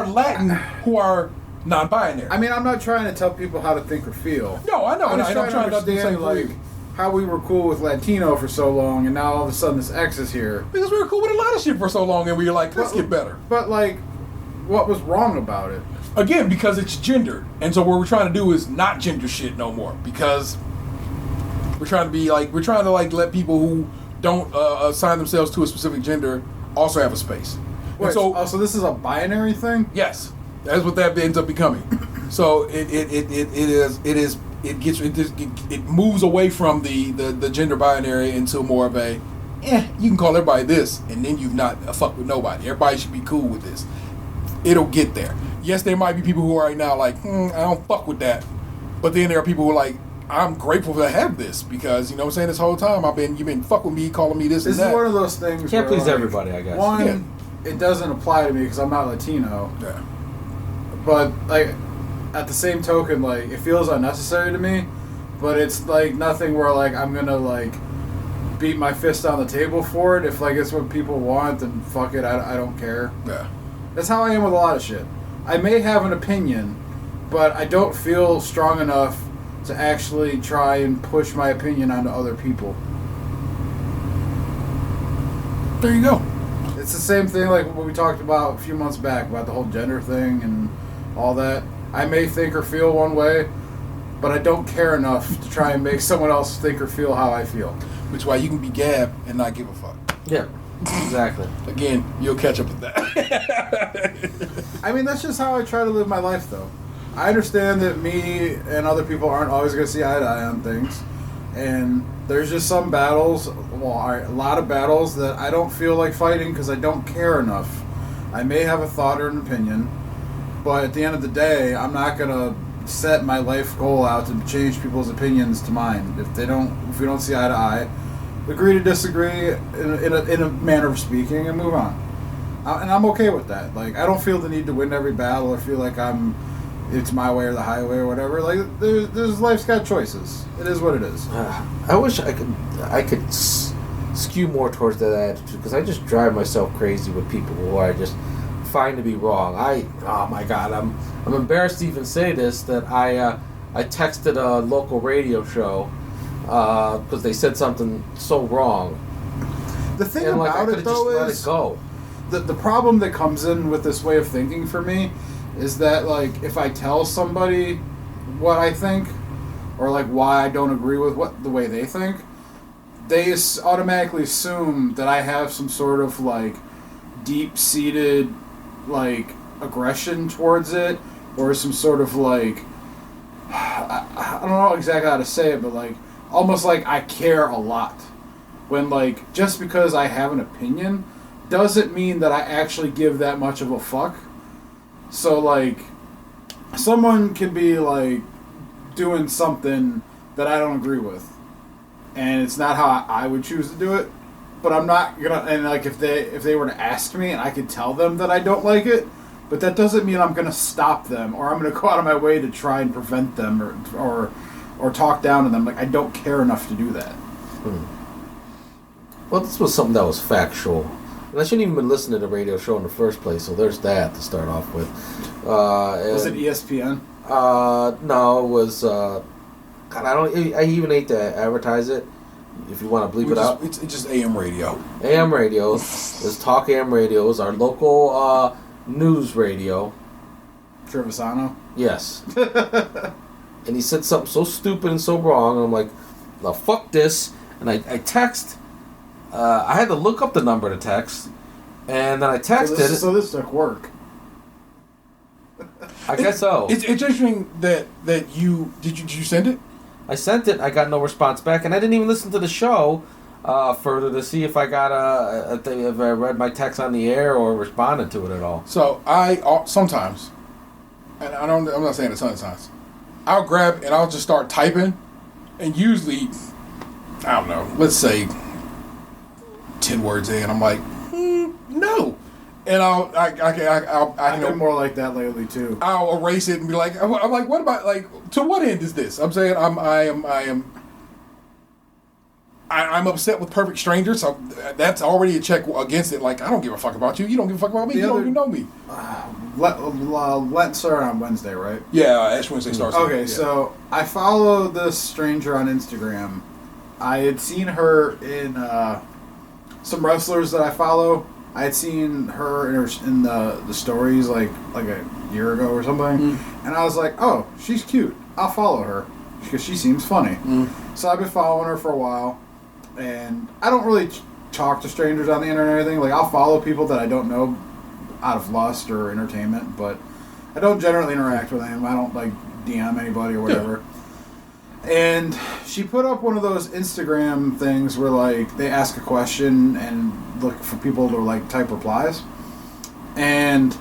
Latin, who are non-binary. I mean, I'm not trying to tell people how to think or feel. No, I know. I'm just I'm trying to not to say understand how we were cool with Latino for so long, and now all of a sudden this X is here. because we were cool with a lot of shit for so long, and we were like, let's get better. But what was wrong about it? Again, because it's gendered, and so what we're trying to do is not gender shit no more. Because we're trying to let people who don't assign themselves to a specific gender also have a space. Wait, And so, so this is a binary thing? yes, that's what that ends up becoming. So it moves away from the gender binary into more of a, you can call everybody this, and then you've not fucked with nobody. Everybody should be cool with this. It'll get there. Yes, there might be people who are right now like, I don't fuck with that. But then there are people who are like, I'm grateful to have this, because, you know what I'm saying, this whole time you've been fucking with me, calling me this and This that. is one of those things Can't where, please everybody, I guess. One, it doesn't apply to me because I'm not Latino. Yeah. But at the same token, it feels unnecessary to me. But it's nothing where I'm gonna beat my fist on the table for it. If it's what people want, then fuck it. I don't care. Yeah. That's how I am with a lot of shit. I may have an opinion, but I don't feel strong enough to actually try and push my opinion onto other people. There you go. It's the same thing like what we talked about a few months back about the whole gender thing and all that. I may think or feel one way, but I don't care enough to try and make someone else think or feel how I feel. Which is why you can be Gab and not give a fuck. Yeah, exactly. Again, you'll catch up with that. I mean, that's just how I try to live my life, though. I understand that me and other people aren't always going to see eye to eye on things. And there's just some battles, a lot of battles that I don't feel like fighting because I don't care enough. I may have a thought or an opinion, but at the end of the day, I'm not going to set my life goal out to change people's opinions to mine. If we don't see eye to eye, agree to disagree in a manner of speaking and move on. And I'm okay with that. I don't feel the need to win every battle or feel like it's my way or the highway or whatever. There's life's got choices. It is what it is. I wish I could skew more towards that attitude, because I just drive myself crazy with people who I just find to be wrong. Oh my God, I'm embarrassed to even say this, that I texted a local radio show because they said something so wrong. The thing And I about could it have just though let is it go. the problem that comes in with this way of thinking for me is that if I tell somebody what I think or why I don't agree with the way they think, they automatically assume that I have some sort of deep-seated aggression towards it, or some sort of I don't know exactly how to say it, but almost I care a lot. When just because I have an opinion doesn't mean that I actually give that much of a fuck. So someone can be doing something that I don't agree with, and it's not how I would choose to do it. But I'm not gonna. And if they were to ask me, and I could tell them that I don't like it, but that doesn't mean I'm gonna stop them or I'm gonna go out of my way to try and prevent them or talk down to them. I don't care enough to do that. Well, this was something that was factual. And I shouldn't even been listening to the radio show in the first place, so there's that to start off with. Was it ESPN? No, it was God, I even hate to advertise it. If you want to bleep it out, it's just AM radio. AM radio is Talk AM Radio is our local news radio. Trevisano. Yes. And he said something so stupid and so wrong. And I'm like, "No, fuck this." And I text. I had to look up the number to text, and then I texted it. So this took work. I guess so. It's interesting that you did you send it? I sent it. I got no response back, and I didn't even listen to the show further to see if I got if I read my text on the air or responded to it at all. So I sometimes, and I'm not saying it sometimes, I'll grab and I'll just start typing, and usually, I don't know, let's say 10 words in, I'm like, no. And I've been more like that lately too. I'll erase it and be like, I'm like, what about, like, to what end is this? I'm saying I'm upset with perfect strangers, so that's already a check against it. Like, I don't give a fuck about you. You don't give a fuck about me. You don't even know me. Let's start on Wednesday, right? Yeah, Ash Wednesday starts. Okay, yeah. So I follow this stranger on Instagram. I had seen her in some wrestlers that I follow. I had seen her in the stories like a year ago or something, and I was like, oh, she's cute. I'll follow her because she seems funny. So I've been following her for a while, and I don't really talk to strangers on the internet or anything. Like, I'll follow people that I don't know out of lust or entertainment, but I don't generally interact with them. I don't like DM anybody or whatever. And she put up one of those Instagram things where, like, they ask a question and look for people to, like, type replies. And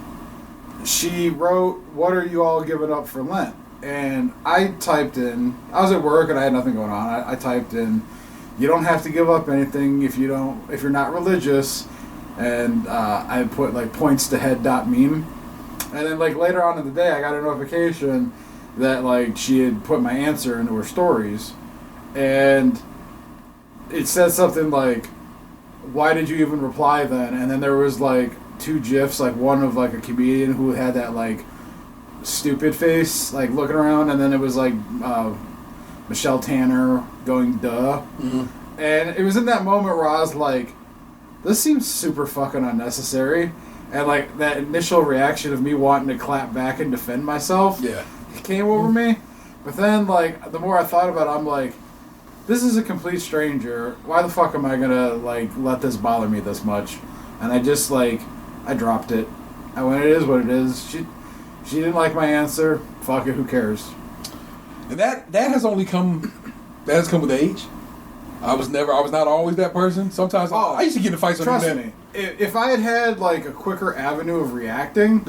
she wrote, "What are you all giving up for Lent?" And I typed in, I was at work and I had nothing going on. I typed in, "You don't have to give up anything if you're not religious." And I put, like, points to head.meme. And then, like, later on in the day, I got a notification that, like, she had put my answer into her stories, and it said something like, "Why did you even reply then?" And then there was, like, 2 GIFs, like, one of, like, a comedian who had that, like, stupid face, like, looking around, and then it was, like, Michelle Tanner going, "Duh." And it was in that moment where I was like, this seems super fucking unnecessary, and, like, that initial reaction of me wanting to clap back and defend myself, came over me. But then, like, the more I thought about it, I'm like, this is a complete stranger. Why the fuck am I gonna, like, let this bother me this much? And I just, like, I dropped it. I went, it is what it is. She didn't like my answer. Fuck it, who cares? And that has only come with age. I was not always that person. Sometimes I used to get in fights on the internet. Trust me, if I had like, a quicker avenue of reacting,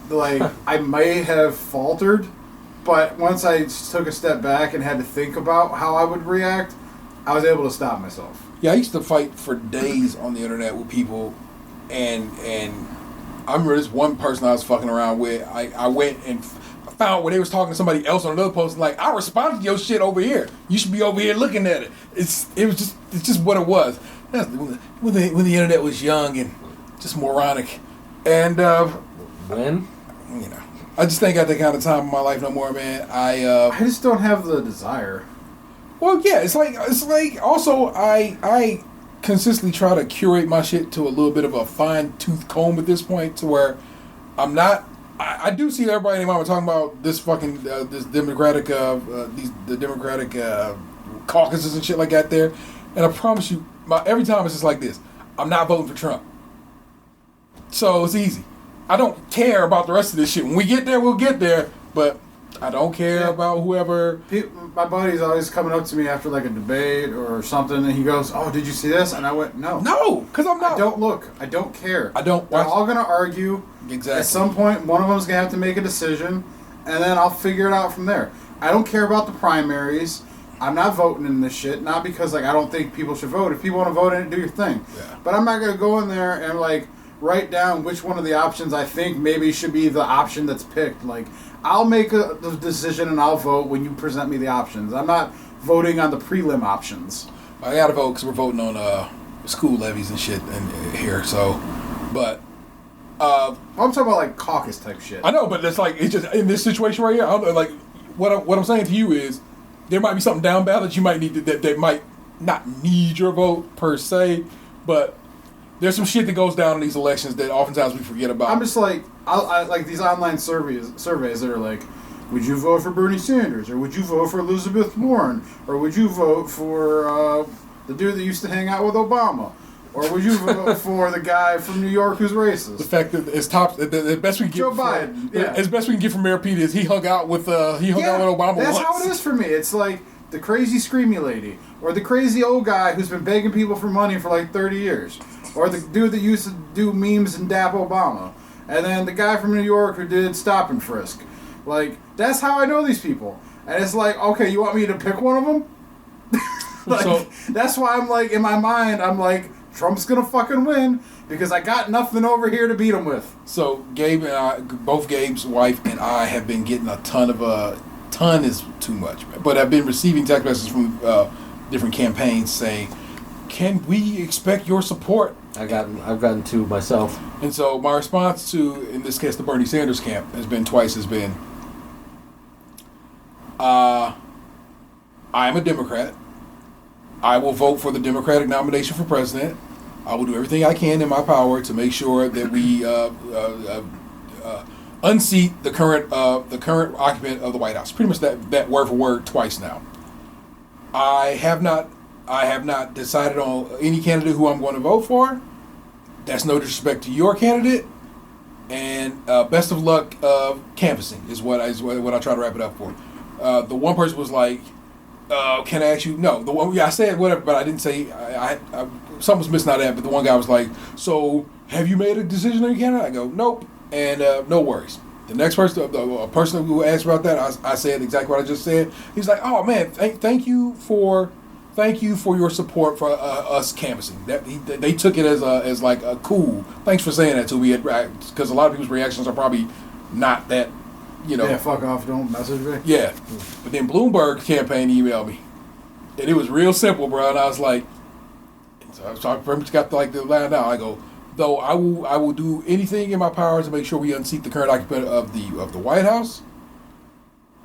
like, I may have faltered, but once I took a step back and had to think about how I would react, I was able to stop myself. Yeah, I used to fight for days on the internet with people, and I remember this one person I was fucking around with. I went and found where they was talking to somebody else on another post, and, like, I responded to your shit over here. You should be over here looking at it. It's just what it was. That's when the internet was young and just moronic, and When? you know, I just ain't got that kind of time in my life no more, man. I just don't have the desire. Well, yeah, it's like also I consistently try to curate my shit to a little bit of a fine tooth comb at this point, to where I'm not. I do see everybody and their mama talking about this fucking this Democratic the Democratic caucuses and shit like that there, and I promise you, every time it's just like this. I'm not voting for Trump, so it's easy. I don't care about the rest of this shit. When we get there, we'll get there, but I don't care about whoever. My buddy's always coming up to me after, like, a debate or something, and he goes, "Oh, did you see this?" And I went, "No." No, because I'm not. I don't look. I don't care. I don't. They're all going to argue. Exactly. At some point, one of them's going to have to make a decision, and then I'll figure it out from there. I don't care about the primaries. I'm not voting in this shit, not because, like, I don't think people should vote. If people want to vote in it, do your thing. Yeah. But I'm not going to go in there and, like, write down which one of the options I think maybe should be the option that's picked. Like, I'll make the decision and I'll vote when you present me the options. I'm not voting on the prelim options. I gotta vote because we're voting on school levies and shit here. So, but I'm talking about, like, caucus type shit. I know, but it's like, it's just in this situation right here. I don't know, like, what I'm saying to you is, there might be something down ballot you might need that might not need your vote per se, but there's some shit that goes down in these elections that oftentimes we forget about. I'm just like, I like these online surveys that are like, would you vote for Bernie Sanders, or would you vote for Elizabeth Warren, or would you vote for the dude that used to hang out with Obama, or would you vote for the guy from New York who's racist? The fact that it's top, the best we can get Joe Biden, yeah. As best we can get from Mayor Pete is he hung out with Obama. That's once. how it is for me. It's like the crazy screamy lady, or the crazy old guy who's been begging people for money for like 30 years, or the dude that used to do memes and dap Obama, and then the guy from New York who did Stop and Frisk. Like, that's how I know these people. And it's like, okay, you want me to pick one of them? Like, so, that's why I'm like, in my mind, I'm like, Trump's gonna fucking win because I got nothing over here to beat him with. So Gabe and I, both Gabe's wife and I, have been getting a ton is too much, but I've been receiving text messages from different campaigns saying, "Can we expect your support?" I've gotten two myself. And so my response to, in this case, the Bernie Sanders camp has been, I am a Democrat. I will vote for the Democratic nomination for president. I will do everything I can in my power to make sure that we unseat the current occupant of the White House. Pretty much that word for word twice now. I have not decided on any candidate who I'm going to vote for. That's no disrespect to your candidate. And best of luck canvassing is what I try to wrap it up for. The one person was like, "Can I ask you?" No, the one I said whatever, but I didn't say. I something was missing out of that. But the one guy was like, "So have you made a decision on your candidate?" I go, "Nope," and no worries. The next person, a person who asked about that, I said exactly what I just said. He's like, "Oh man, thank you for your support for us canvassing." They took it as like a cool. Thanks for saying that to me, because a lot of people's reactions are probably not that. Yeah, fuck off, don't message me. Yeah. But then Bloomberg campaign emailed me. And it was real simple, bro. And I was like, so I pretty much got the line down. I go, though I will do anything in my power to make sure we unseat the current occupant of the White House.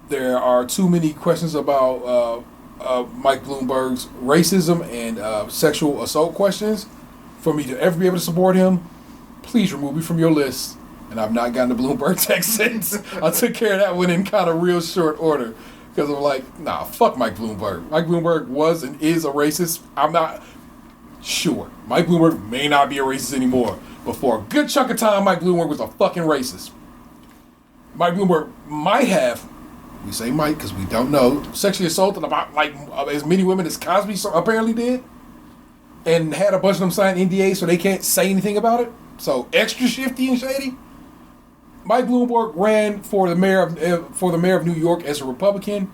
There are too many questions about Mike Bloomberg's racism and sexual assault questions for me to ever be able to support him. Please remove me from your list. And I've not gotten a Bloomberg text since. I took care of that one in kind of real short order. Because I'm like, nah, fuck Mike Bloomberg. Mike Bloomberg was and is a racist. I'm not sure. Mike Bloomberg may not be a racist anymore. But for a good chunk of time, Mike Bloomberg was a fucking racist. Mike Bloomberg might have, we say Mike because we don't know, sexually assaulted about like as many women as Cosby apparently did. And had a bunch of them sign NDAs so they can't say anything about it. So extra shifty and shady. Mike Bloomberg ran for the mayor of New York as a Republican.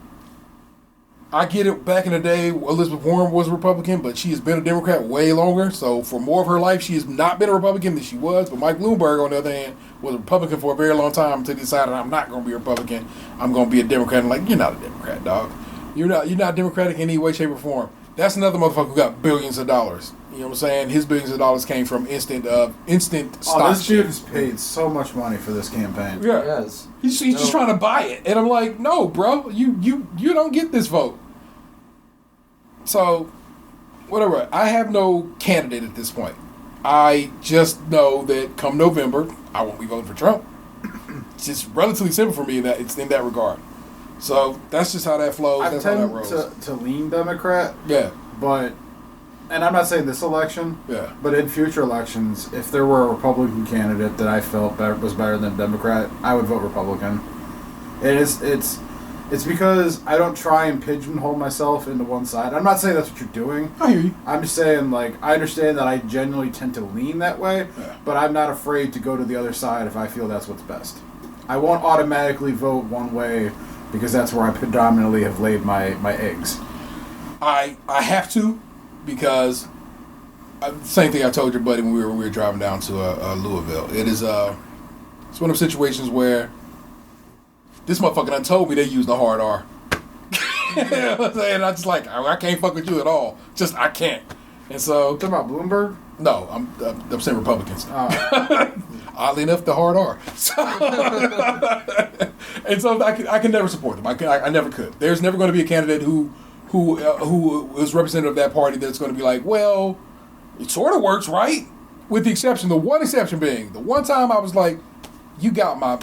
I get it. Back in the day, Elizabeth Warren was a Republican, but she has been a Democrat way longer. So for more of her life, she has not been a Republican than she was. But Mike Bloomberg, on the other hand, was a Republican for a very long time until he decided, I'm not going to be a Republican. I'm going to be a Democrat. I'm like, you're not a Democrat, dog. You're not Democratic in any way, shape, or form. That's another motherfucker who got billions of dollars. You know what I'm saying? His billions of dollars came from instant stock. This dude has paid so much money for this campaign. Yeah, Yes. he's just trying to buy it, and I'm like, no, bro, you don't get this vote. So, whatever. I have no candidate at this point. I just know that come November, I won't be voting for Trump. It's just relatively simple for me that it's in that regard. So that's just how that flows. I that's how that tend rolls. to lean Democrat. Yeah. But, and I'm not saying this election. Yeah. But in future elections, if there were a Republican candidate that I felt was better than Democrat, I would vote Republican. It's because I don't try and pigeonhole myself into one side. I'm not saying that's what you're doing. I hear you. I'm just saying, like, I understand that I genuinely tend to lean that way, but I'm not afraid to go to the other side if I feel that's what's best. I won't automatically vote one way because that's where I predominantly have laid my eggs. I have to, because same thing I told your buddy when we were driving down to Louisville. It's one of those situations where this motherfucker done told me they used the hard R. You know what I'm saying? I just like, I can't fuck with you at all. Just, I can't. And so... Talking about Bloomberg? No, I'm saying Republicans. Oddly enough, the hard R. So, and so I can never support them. I never could. There's never going to be a candidate who is representative of that party that's going to be like, well, it sort of works, right? With the one exception being, the one time I was like, you got my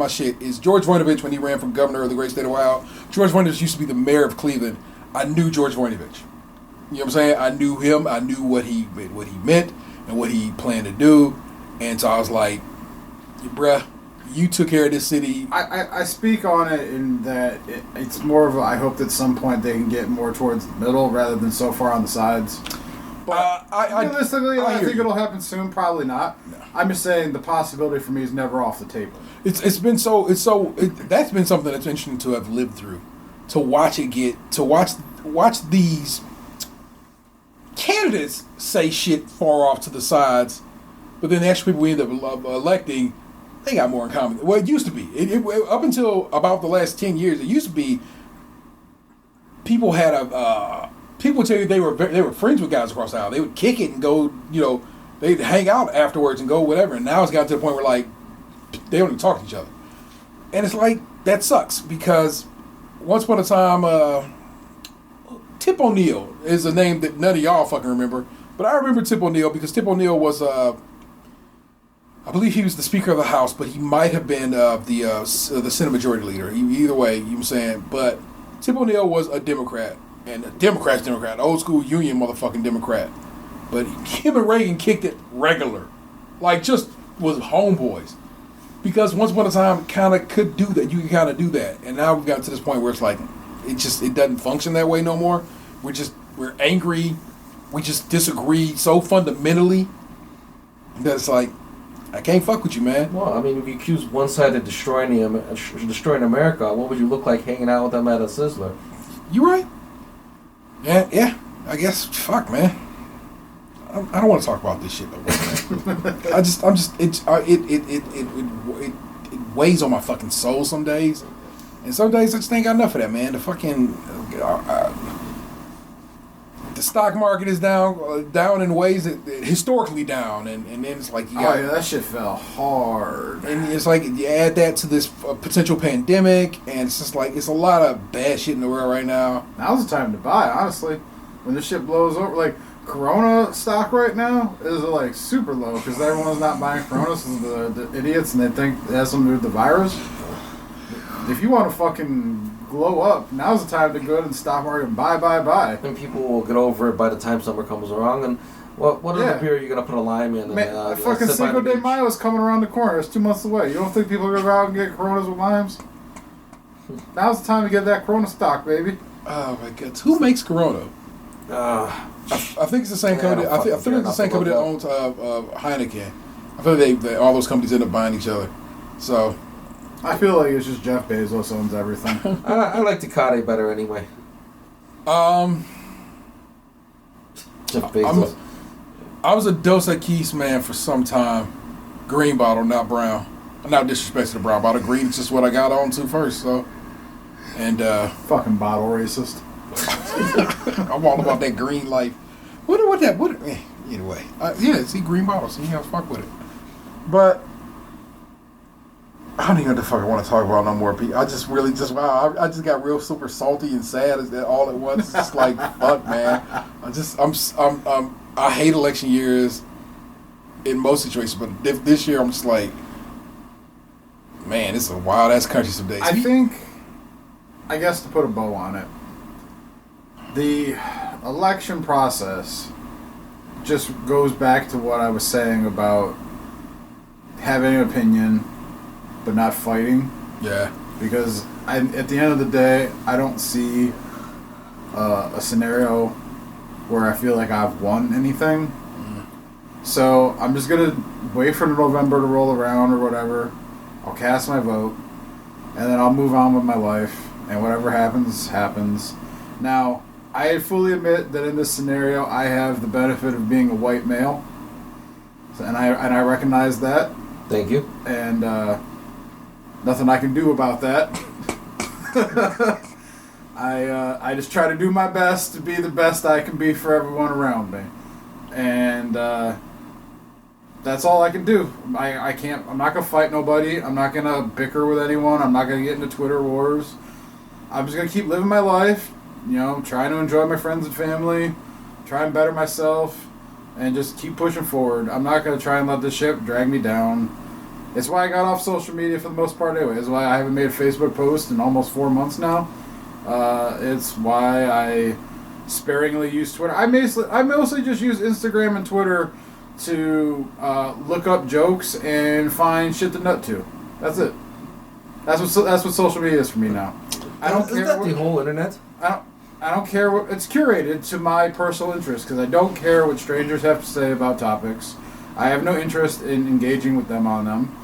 shit, is George Voinovich when he ran for governor of the great state of Ohio. George Voinovich used to be the mayor of Cleveland. I knew George Voinovich. You know what I'm saying? I knew him. I knew what he meant and what he planned to do. And so I was like, bruh, you took care of this city. I speak on it in that it's more of a, I hope that at some point they can get more towards the middle rather than so far on the sides. But realistically, I think it'll happen soon. Probably not. No. I'm just saying the possibility for me is never off the table. That's been something that's interesting to have lived through, to watch these candidates say shit far off to the sides, but then the actual people we end up electing, they got more in common. Well, it used to be. Up until about the last 10 years, it used to be people had people would tell you they were friends with guys across the aisle. They would kick it and go, they'd hang out afterwards and go whatever. And now it's gotten to the point where like they don't even talk to each other, and it's like that sucks because once upon a time, Tip O'Neill is a name that none of y'all fucking remember, but I remember Tip O'Neill because Tip O'Neill was I believe he was the Speaker of the House, but he might have been the Senate Majority Leader. Either way, you know what I'm saying, but Tip O'Neill was a Democrat. And a Democrat, old school Union motherfucking Democrat. But him and Reagan kicked it regular. Like, just was homeboys. Because once upon a time, kind of could do that. You can kind of do that. And now we've gotten to this point where it's like, it doesn't function that way no more. We're angry. We just disagree so fundamentally that it's like, I can't fuck with you, man. Well, I mean, if you accuse one side of destroying America, what would you look like hanging out with them at a Sizzler? You right. Yeah, I guess. Fuck, man. I don't want to talk about this shit no more, man. It weighs on my fucking soul some days, and some days I just ain't got enough of that, man. The fucking the stock market is down in ways that historically down, and then it's like that shit fell hard, and it's like you add that to this potential pandemic, and it's just like it's a lot of bad shit in the world right now. Now's the time to buy, honestly. When this shit blows over, like Corona stock right now is like super low because everyone's not buying Corona, so the idiots, and they think it has something to do with the virus. If you want to fucking glow up, now's the time to go to the stock market and buy. And people will get over it by the time summer comes around. And what other beer are you going to put a lime in? Man, fucking Cinco de Mayo is coming around the corner. It's 2 months away. You don't think people are going to go out and get Coronas with limes? Now's the time to get that Corona stock, baby. Oh my God. Who makes Corona? I think it's the same company. I think it's the same company that owns Heineken. I feel like they all those companies end up buying each other. So I feel like it's just Jeff Bezos owns everything. I like Tecate better anyway. Jeff Bezos. I was a Dos Equis man for some time. Green bottle, not brown. Not disrespect to the brown bottle. Green is just what I got on to first. So, and fucking bottle racist. I'm all about that green life. Anyway, see green bottles. See, I fuck with it. But I don't even know what the fuck I want to talk about no more. I just really I just got real super salty and sad all at once. It's just like fuck, man. I hate election years in most situations, but this year I'm just like, man, it's a wild ass country some days. I guess to put a bow on it, the election process just goes back to what I was saying about having an opinion but not fighting. Yeah. Because at the end of the day, I don't see a scenario where I feel like I've won anything. Mm. So I'm just going to wait for November to roll around or whatever. I'll cast my vote, and then I'll move on with my life, and whatever happens, happens. Now, I fully admit that in this scenario, I have the benefit of being a white male, and I recognize that. Thank you. And nothing I can do about that. I just try to do my best to be the best I can be for everyone around me. And that's all I can do. I can't. I'm not gonna fight nobody. I'm not gonna bicker with anyone. I'm not gonna get into Twitter wars. I'm just gonna keep living my life. You know, trying to enjoy my friends and family, try and better myself, and just keep pushing forward. I'm not gonna try and let this shit drag me down. It's why I got off social media for the most part anyway. It's why I haven't made a Facebook post in almost 4 months now. It's why I sparingly use Twitter. I mostly just use Instagram and Twitter to look up jokes and find shit to nut to. That's it. That's what social media is for me now. I don't care. Is that the whole internet? I don't care what it's curated to my personal interest because I don't care what strangers have to say about topics. I have no interest in engaging with them on them.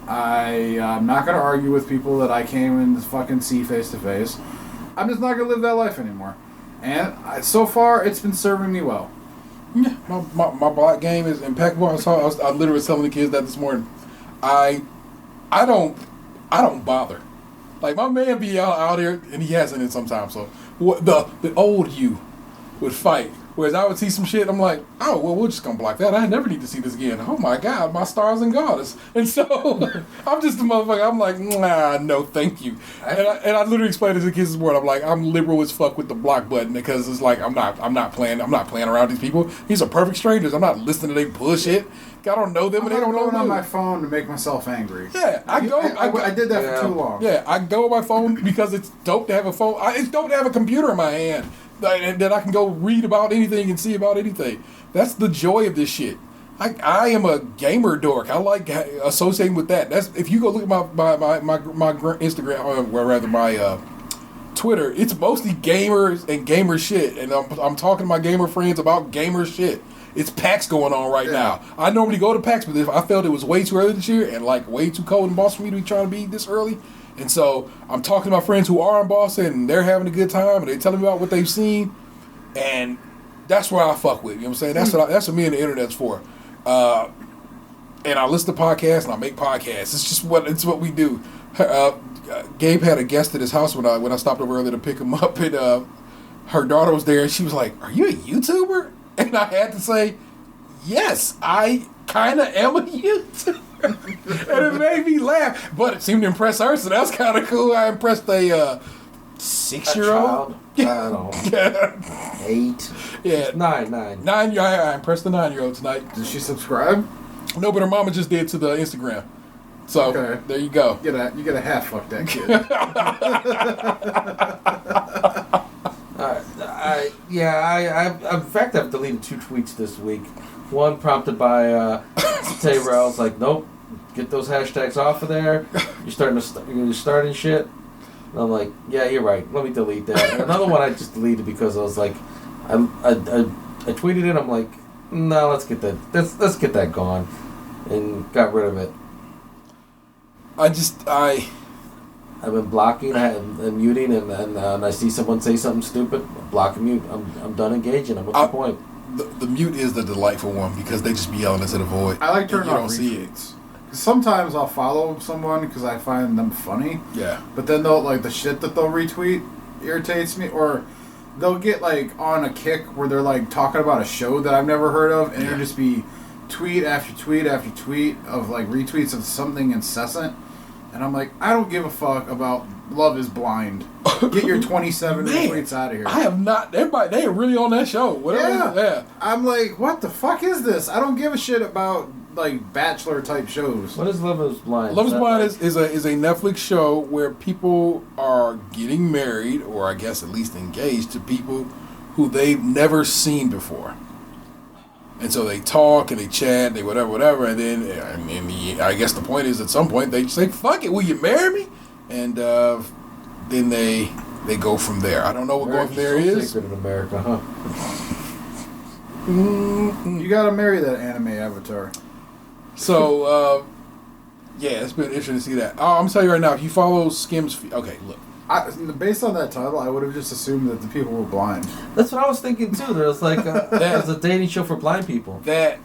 I'm not going to argue with people that I can't even fucking see face to face. I'm just not going to live that life anymore. And so far, it's been serving me well. Yeah, my block game is impeccable. I literally was telling the kids that this morning. I don't bother. Like my man be out here, and he hasn't in some time. So what the old you would fight. Whereas I would see some shit, I'm like, oh, well, we're just going to block that. I never need to see this again. Oh, my God, my stars and goddess. And so I'm just a motherfucker. I'm like, nah, no, thank you. And I literally explained to the kids this morning. I'm like, I'm liberal as fuck with the block button because it's like I'm not playing around these people. These are perfect strangers. I'm not listening to their bullshit. I don't know them and they don't know me. On my phone to make myself angry. Yeah, I did that for too long. Yeah, I go on my phone because it's dope to have a phone. It's dope to have a computer in my hand. And then I can go read about anything and see about anything. That's the joy of this shit. I am a gamer dork. I like associating with that. That's if you go look at my Instagram, or rather my Twitter, it's mostly gamers and gamer shit. And I'm talking to my gamer friends about gamer shit. It's PAX going on right now. I normally go to PAX, but if I felt it was way too early this year and like way too cold in Boston for me to be trying to be this early. And so I'm talking to my friends who are in Boston and they're having a good time and they're telling me about what they've seen. And that's where I fuck with. You know what I'm saying? That's what me and the internet's for. And I listen to podcasts and I make podcasts. It's what we do. Gabe had a guest at his house when I stopped over earlier to pick him up, and her daughter was there and she was like, "Are you a YouTuber?" And I had to say, "Yes, I kind of am a YouTuber." And it made me laugh, but it seemed to impress her, so that's kind of cool. I impressed a 6-year-old. I don't know. 8. Yeah, 9. 9. I impressed the 9-year-old tonight. Did she subscribe? No, but her mama just did to the Instagram. So there you go. You gotta half fuck that kid. In fact, I've deleted 2 tweets this week. One prompted by Tay-Rail's like, nope, get those hashtags off of there. You're starting shit. And I'm like, yeah, you're right. Let me delete that. And another one I just deleted because I was like, I tweeted it. I'm like, no, let's get that gone, and got rid of it. I've been blocking and muting, and I see someone say something stupid, block and mute. I'm done engaging. What's the point? The mute is the delightful one because they just be yelling into the void. I like turning off retweets. Sometimes I'll follow someone because I find them funny. Yeah. But then the shit that they'll retweet irritates me, or they'll get like on a kick where they're like talking about a show that I've never heard of, and it'll just be tweet after tweet after tweet of like retweets of something incessant. And I'm like, I don't give a fuck about Love is Blind. Get your 27 retweets out of here. I have not. Everybody, they are really on that show. Whatever. Yeah. I'm like, what the fuck is this? I don't give a shit about like Bachelor type shows. What is Love is Blind? Love is Blind is a Netflix show where people are getting married, or I guess at least engaged to people who they've never seen before. And so they talk and they chat and they whatever, and then I guess the point is at some point they say, "Fuck it, will you marry me?" And then they go from there. I don't know what going from there is. Secret in America, huh? You gotta marry that anime avatar. So it's been interesting to see that. Oh, I'm telling you right now, if you follow Skim's, okay, look. Based on that title, I would have just assumed that the people were blind. That's what I was thinking too. There was like there's a dating show for blind people. That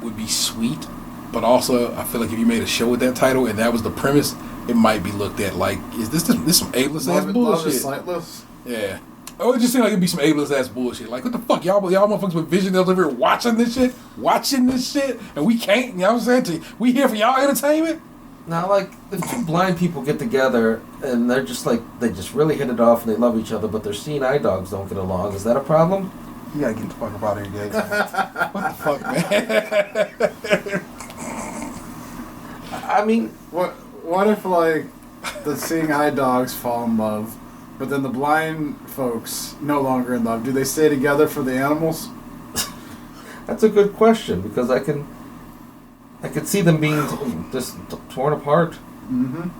would be sweet, but also I feel like if you made a show with that title and that was the premise, it might be looked at like, is this some A-list ass bullshit? Love is sightless? Yeah. Oh, it just seemed like it'd be some ableist ass bullshit. Like, what the fuck, y'all motherfuckers with vision over here watching this shit, and we can't. You know what I'm saying? We here for y'all entertainment. Now, like, if two blind people get together and they're just like, they just really hit it off and they love each other, but their seeing eye dogs don't get along, is that a problem? You gotta get the fuck up out of here, Gabe. What the fuck, man? I mean, what if like the seeing eye dogs fall in love, but then the blind folks no longer in love? Do they stay together for the animals? that's a good question because I could see them being just torn apart. Mm-hmm.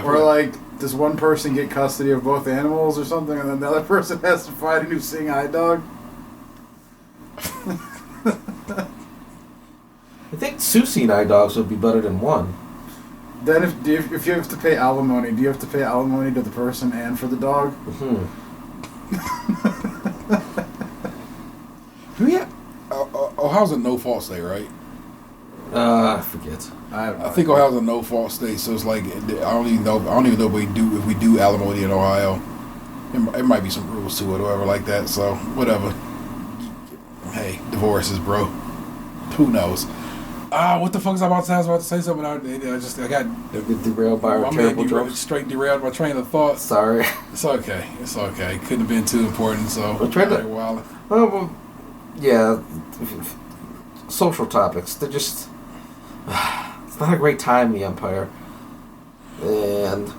Or like, does one person get custody of both animals or something, and then the other person has to find a new seeing eye dog? I think two seeing eye dogs would be better than one. Then if you have to pay alimony, do you have to pay alimony to the person and for the dog? Mm-hmm. Ohio's a no-fault state, right? I forget. I think Ohio's a no-fault state, so it's like, I don't even know if we do alimony in Ohio. It might be some rules to it or whatever like that, so whatever. Hey, divorces, bro. Who knows? What the fuck was I about to say? I was about to say something. I got Get derailed by our terrible jokes. straight derailed my train of thought. Sorry. It's okay. Couldn't have been too important, so. We're trying to- Well, Well, yeah. Social topics. They're just. It's not a great time in the Empire. And.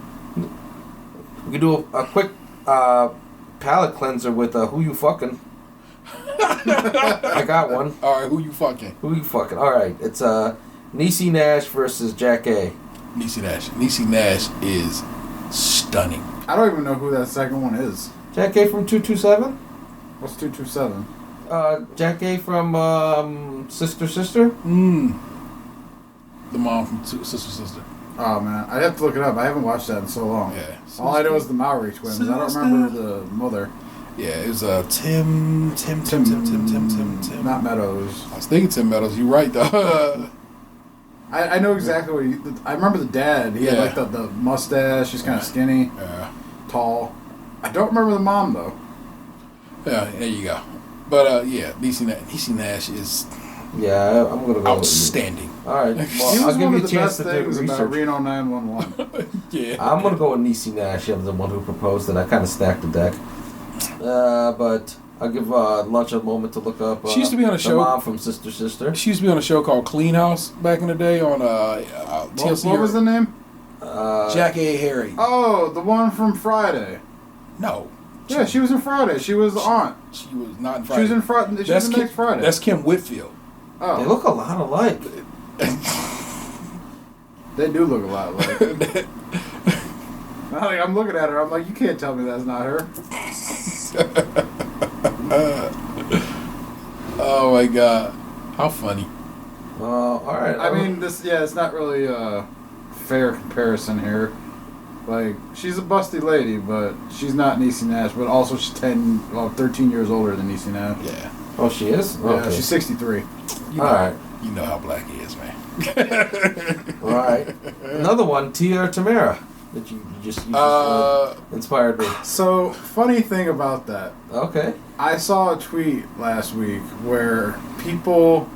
We can do a quick palate cleanser with Who You Fucking. I got one. all right, who you fucking? Who You Fucking. Alright, it's Niecy Nash versus Jack A. Niecy Nash. Niecy Nash is stunning. I don't even know who that second one is. Jack A from 227? What's 227? Jack A from Sister Sister? The mom from Sister. Oh man, I'd have to look it up. I haven't watched that in so long. Yeah. All I know is the Maori twins. I don't remember the mother. Yeah, it was Tim. Not Meadows. I was thinking Tim Meadows. You're right, though. I know exactly what I remember the dad. He had like the mustache. He's kind of skinny, tall. I don't remember the mom though. Yeah, there you go. But yeah, Niecy Nash is Yeah, I'm gonna go outstanding. Alright, He well, was I'll give one you of a the chance best to do things about research. Reno 911. Yeah, I'm gonna go with Niecy Nash. I'm the one who proposed it. I kind of stacked the deck. But I'll give Lunch a moment to look up. She used to be on a show. The mom from Sister Sister. She used to be on a show called Clean House back in the day on TLC. What was the name? Jack A. Harry. Oh, the one from Friday. No. Yeah, she was in Friday. She was the aunt. She was not in She Friday. was in Friday. She was in next Friday. That's Kim Whitfield. Oh, They look a lot alike. they do look a lot alike. I'm looking at her. I'm like, you can't tell me that's not her. Oh my god, how funny! All right. I mean, it's not really a fair comparison here. Like, she's a busty lady, but she's not Niecy Nash. But also, she's 13 years older than Niecy Nash. Yeah. Oh, she is. Yeah, Okay. she's 63. You know, All right. You know how black he is, man. All right. Another one, Tia or Tamara, that you just inspired me. So, funny thing about that. Okay. I saw a tweet last week where people,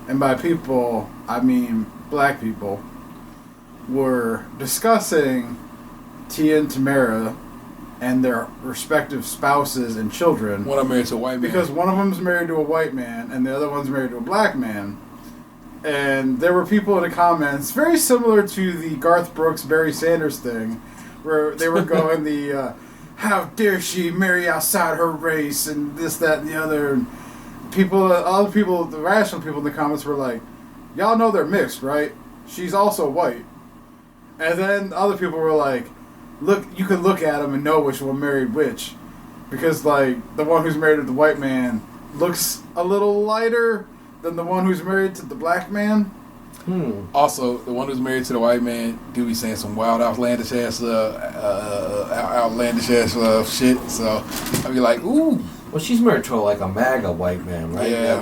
and by people, I mean black people, were discussing Tia and Tamara and their respective spouses and children. When I'm married to a white man. Because one of them's married to a white man and the other one's married to a black man. And there were people in the comments, very similar to the Garth Brooks, Barry Sanders thing, where they were going how dare she marry outside her race and this, that, and the other. And other people, the rational people in the comments were like, y'all know they're mixed, right? She's also white. And then other people were like, look, you can look at them and know which one married which. Because, like, the one who's married to the white man looks a little lighter than the one who's married to the black man. Also, the one who's married to the white man do be saying some wild, outlandish ass shit. So I'd be like, ooh. Well, she's married to like a MAGA white man, right? Yeah.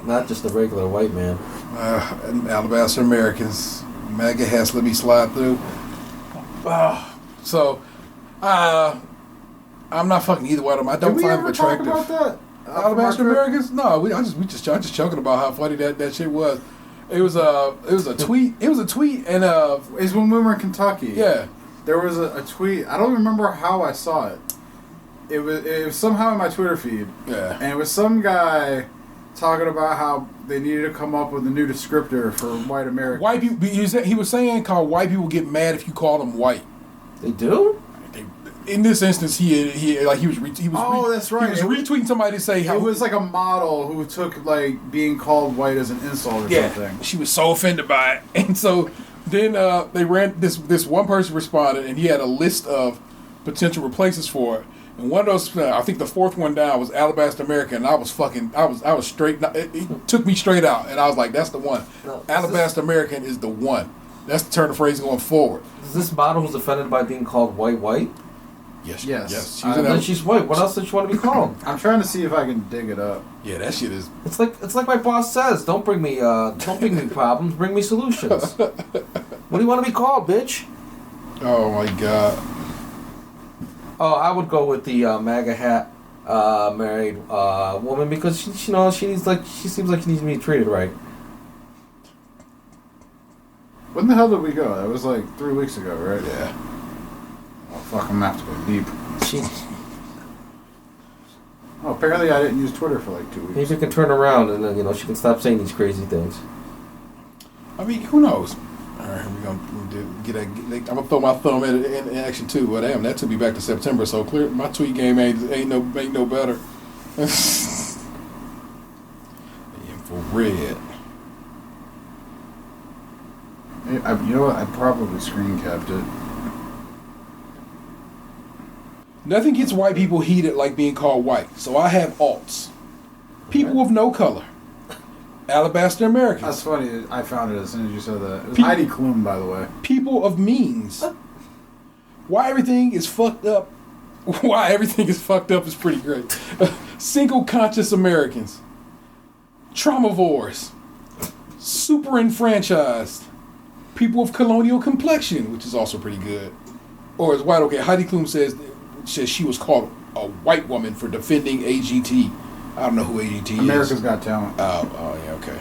Not just a regular white man. Alabama Americans, MAGA has let me slide through. So, I'm not fucking either one of them. I don't Did we find them ever talk attractive. about that? Alabaster Americans? No, I'm just joking about how funny that shit was. It was a tweet. It was a tweet, and It's when we were in Kentucky. yeah. There was a tweet. I don't remember how I saw it. It was somehow in my Twitter feed. Yeah. And it was some guy talking about how they needed to come up with a new descriptor for white Americans. White people. He was saying how white people get mad if you call them white. They do? In this instance, he was that's right. He was retweeting somebody to say how It was like a model who took like being called white as an insult or something. She was so offended by it, and so then they ran this one person responded, and he had a list of potential replacements for it. And one of those, I think the fourth one down was Alabaster American, and I was straight. It took me straight out, and I was like, "That's the one. No, Alabaster American is the one. That's the turn of phrase going forward." Is this model who's offended by being called white? Yes. Yes. Then she's white. What else does she want to be called? I'm trying to see if I can dig it up. Yeah, that shit is. It's like my boss says. Don't bring me problems. Bring me solutions. What do you want to be called, bitch? Oh my god. Oh, I would go with the MAGA hat married woman because she seems like she needs to be treated right. When the hell did we go? That was like 3 weeks ago, right? Yeah. Oh, fuck, I'm gonna have to go deep. She Oh, apparently I didn't use Twitter for like 2 weeks. maybe can turn around and then she can stop saying these crazy things. I mean, who knows? All right, we're gonna I'm gonna throw my thumb in action too. Well, damn, that took me back to September. So clear, my tweet game ain't no better. Infrared. You know what? I probably screen capped it. Nothing gets white people heated like being called white. So I have alts. People of no color. Alabaster Americans. That's funny. I found it as soon as you said that. It was Heidi Klum, by the way. People of means. Why everything is fucked up. Why everything is fucked up is pretty great. Single conscious Americans. Traumavores. Super enfranchised. People of colonial complexion, which is also pretty good. Or as white, okay, Heidi Klum says she was called a white woman for defending AGT. I don't know who AGT is. America's Got Talent. Oh, yeah, okay.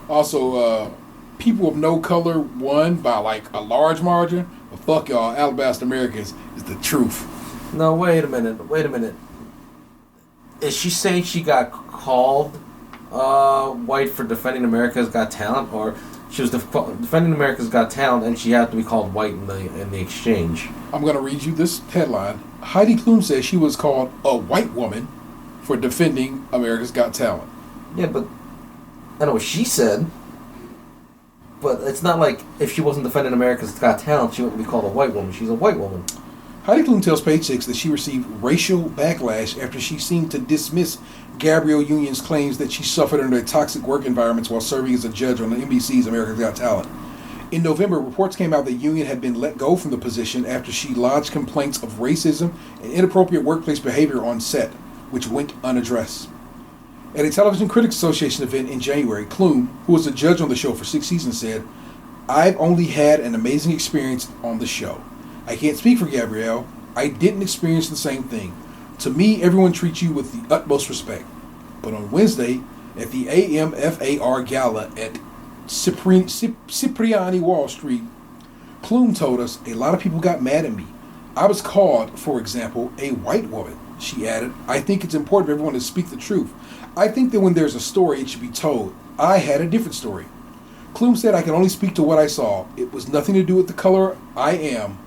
Also, people of no color won by like a large margin. But fuck y'all, Alabaster Americans is the truth. No, wait a minute. Is she saying she got called white for defending America's Got Talent, or she was defending America's Got Talent and she had to be called white in the exchange? I'm going to read you this headline. Heidi Klum says she was called a white woman for defending America's Got Talent. Yeah, but I know what she said. But it's not like if she wasn't defending America's Got Talent, she wouldn't be called a white woman. She's a white woman. Heidi Klum tells Page Six that she received racial backlash after she seemed to dismiss Gabrielle Union's claims that she suffered under toxic work environments while serving as a judge on the NBC's America's Got Talent. In November, reports came out that Union had been let go from the position after she lodged complaints of racism and inappropriate workplace behavior on set, which went unaddressed. At a Television Critics Association event in January, Klum, who was a judge on the show for 6 seasons, said, "I've only had an amazing experience on the show. I can't speak for Gabrielle. I didn't experience the same thing. To me, everyone treats you with the utmost respect. But on Wednesday, at the AMFAR Gala at Cipriani Wall Street, Klum told us a lot of people got mad at me. I was called, for example, a white woman." She added, "I think it's important for everyone to speak the truth. I think that when there's a story, it should be told. I had a different story." Klum said, "I can only speak to what I saw. It was nothing to do with the color I am.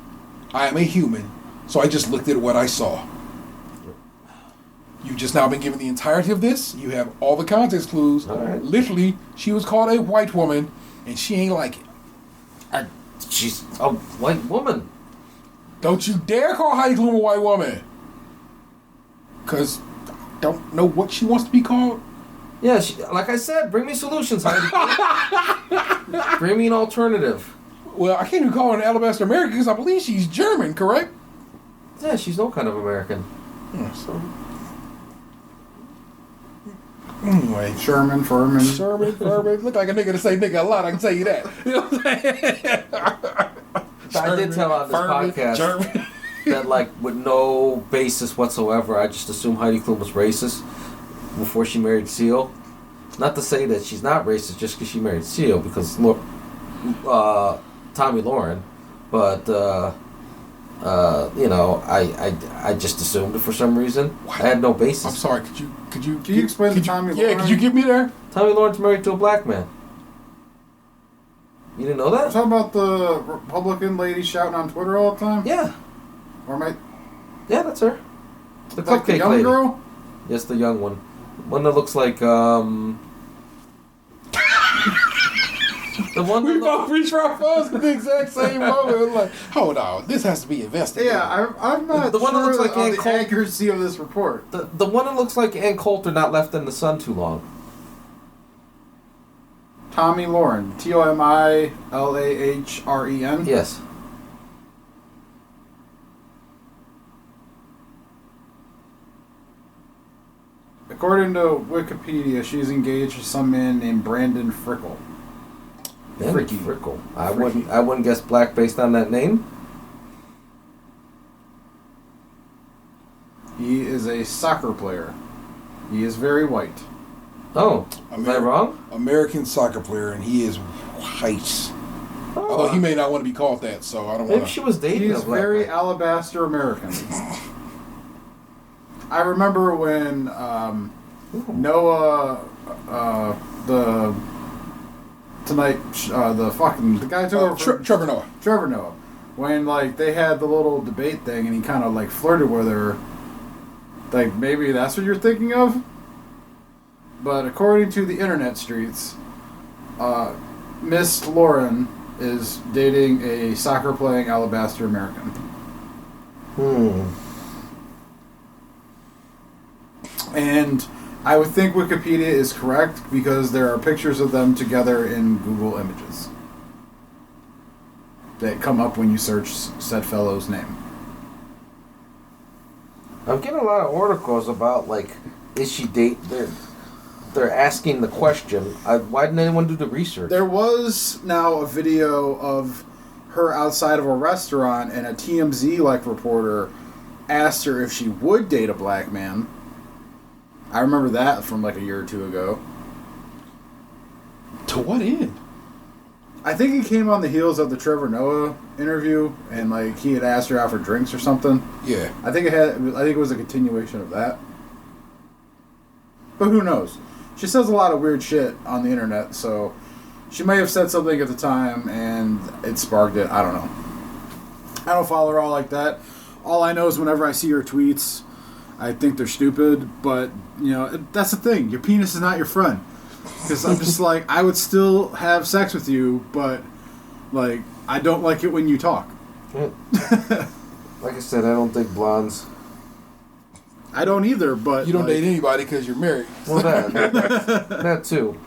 I am a human, so I just looked at what I saw." You've just now been given the entirety of this. You have all the context clues. All right. Literally, she was called a white woman, and she ain't like it. She's a white woman. Don't you dare call Heidi Klum a white woman. Because I don't know what she wants to be called. Yeah, like I said, bring me solutions, Heidi. Bring me an alternative. Well, I can't even call her an Alabaster American because I believe she's German, correct? Yeah, she's no kind of American. So anyway, Sherman, Furman. look like a nigga to say nigga a lot. I can tell you that. You know what I'm saying? I did tell on this podcast. German. that like with no basis whatsoever, I just assume Heidi Klum was racist before she married Seal. Not to say that she's not racist just because she married Seal, because Tommy Lauren, but I just assumed it for some reason. What? I had no basis. I'm sorry. Could you explain the Tommy Yeah, Lauren? could you get me there? Tommy Lauren's married to a black man. You didn't know that? Talking about the Republican lady shouting on Twitter all the time? Yeah. Or am I... Yeah, that's her. The Like the cupcake young lady. girl? Yes, the young one. One that looks like, the one We that both reached for our phones at the exact same moment. We're like, hold on, this has to be investigated. Yeah, I'm not The one that sure looks like on Ann the Cole- accuracy of this report. the one that looks like Ann Coulter not left in the sun too long. Tommy Lauren. Tomilahren? Yes. According to Wikipedia, she's engaged to some man named Brandon Frickle. Freaky Frickle. I wouldn't guess black based on that name. He is a soccer player. He is very white. Oh, is that wrong? American soccer player, and he is white. Although he may not want to be called that, so I don't want Maybe to. she was dating He a is black very man. alabaster American. I remember when Noah, the guy who took over for Trevor Noah. Trevor Noah, when like they had the little debate thing and he kind of like flirted with her. Like maybe that's what you're thinking of. But according to the internet streets, Miss Lauren is dating a soccer-playing alabaster American. And I would think Wikipedia is correct because there are pictures of them together in Google Images that come up when you search said fellow's name. I'm getting a lot of articles about like, is she date? They're asking the question. Why didn't anyone do the research? There was now a video of her outside of a restaurant, and a TMZ-like reporter asked her if she would date a black man. I remember that from like a year or two ago. To what end? I think it came on the heels of the Trevor Noah interview, and like he had asked her out for drinks or something. Yeah. I think it was a continuation of that. But who knows? She says a lot of weird shit on the internet, so she may have said something at the time and it sparked it. I don't know. I don't follow her all like that. All I know is whenever I see her tweets, I think they're stupid, but, you know, that's the thing. Your penis is not your friend. Because I'm just like, I would still have sex with you, but, like, I don't like it when you talk. Like I said, I don't think blondes. I don't either, but... You don't like, date anybody because you're married. Well, that too.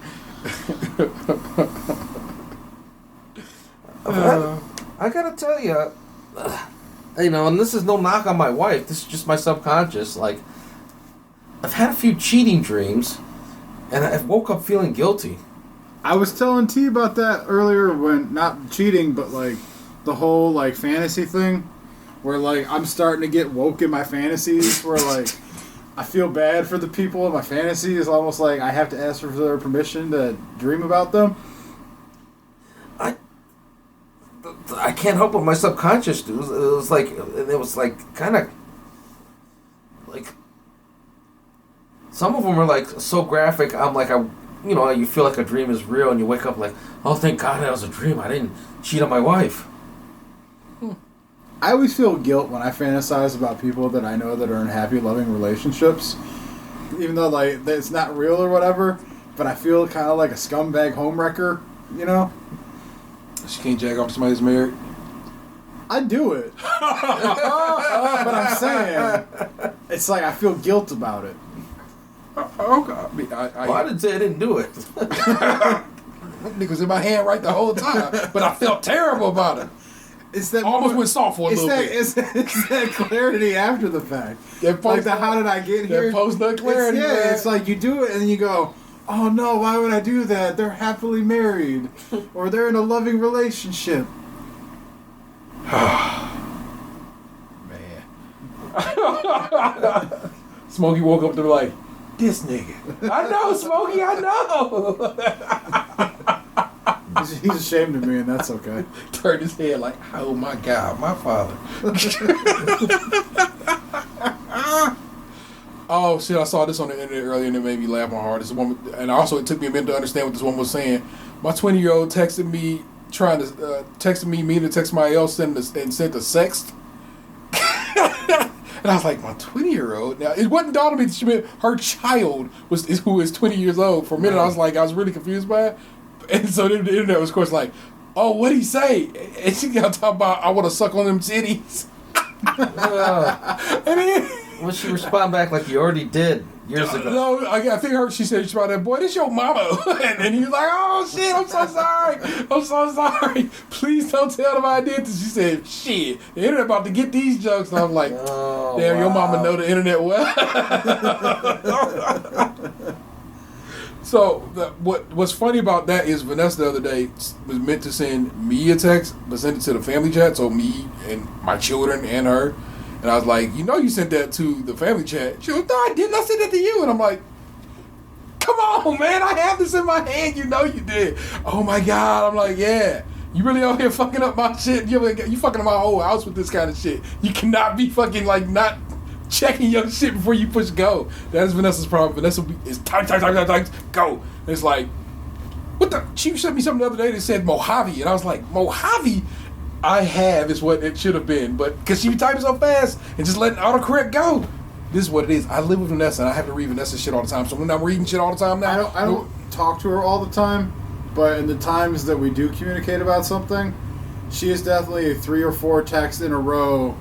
I gotta tell you, and this is no knock on my wife. This is just my subconscious. Like, I've had a few cheating dreams, and I woke up feeling guilty. I was telling T about that earlier when, not cheating, but like the whole like fantasy thing where like I'm starting to get woke in my fantasies where like I feel bad for the people in my fantasies. It's almost like I have to ask for their permission to dream about them. I can't help what my subconscious do. It was like kind of like some of them are like so graphic. I'm like, you feel like a dream is real, and you wake up like, oh, thank God that was a dream. I didn't cheat on my wife. I always feel guilt when I fantasize about people that I know that are in happy, loving relationships, even though like it's not real or whatever. But I feel kind of like a scumbag homewrecker, you know. She can't jack off somebody who's married. I do it. But I'm saying, it's like I feel guilt about it. Okay. I didn't say I didn't do it. That nigga was in my hand right the whole time, but I felt terrible about it. It's that Almost went soft for a little bit. It's that clarity after the fact. That Like the how did I get here? That post-nut clarity, man. It's like you do it and then you go, oh no, why would I do that? They're happily married. Or they're in a loving relationship. Man. Smokey woke up to be like, this nigga. I know, Smokey, I know. He's ashamed of me, and that's okay. Turned his head like, oh my God, my father. Oh shit! I saw this on the internet earlier and it made me laugh my heart. This woman, and also it took me a minute to understand what this woman was saying. My 20-year-old texted me, meaning to text somebody else and sent a sext. And I was like, my 20-year-old? Now, it wasn't dawned on me that she meant her child who is 20 years old. For a minute, I was really confused by it. And so the internet was, of course, like, oh, what'd he say? And she got talking about, I want to suck on them titties. And then... Well, she respond back like you already did years ago. No, I think she said, that boy, this your mama. and he was like, oh, shit, I'm so sorry. I'm so sorry. Please don't tell them I did this. She said, shit, the internet about to get these jokes. And I'm like, oh, damn, wow. Your mama know the internet well. So what's funny about that is Vanessa the other day was meant to send me a text, but sent it to the family chat, so me and my children and her. And I was like, you sent that to the family chat. She was, no, I didn't. I sent that to you. And I'm like, come on, man. I have this in my hand. You know you did. Oh, my God. I'm like, yeah. You really out here fucking up my shit. You fucking up my whole house with this kind of shit. You cannot be fucking, not checking your shit before you push go. That is Vanessa's problem. Vanessa is type, go. And it's like, what the? She sent me something the other day that said Mojave. And I was like, Mojave? I have is what it should have been, but because she be typing so fast and just letting autocorrect go. This is what it is. I live with Vanessa and I have to read Vanessa's shit all the time. So when I'm reading shit all the time now, I don't talk to her all the time, but in the times that we do communicate about something, she is definitely a 3 or 4 texts in a row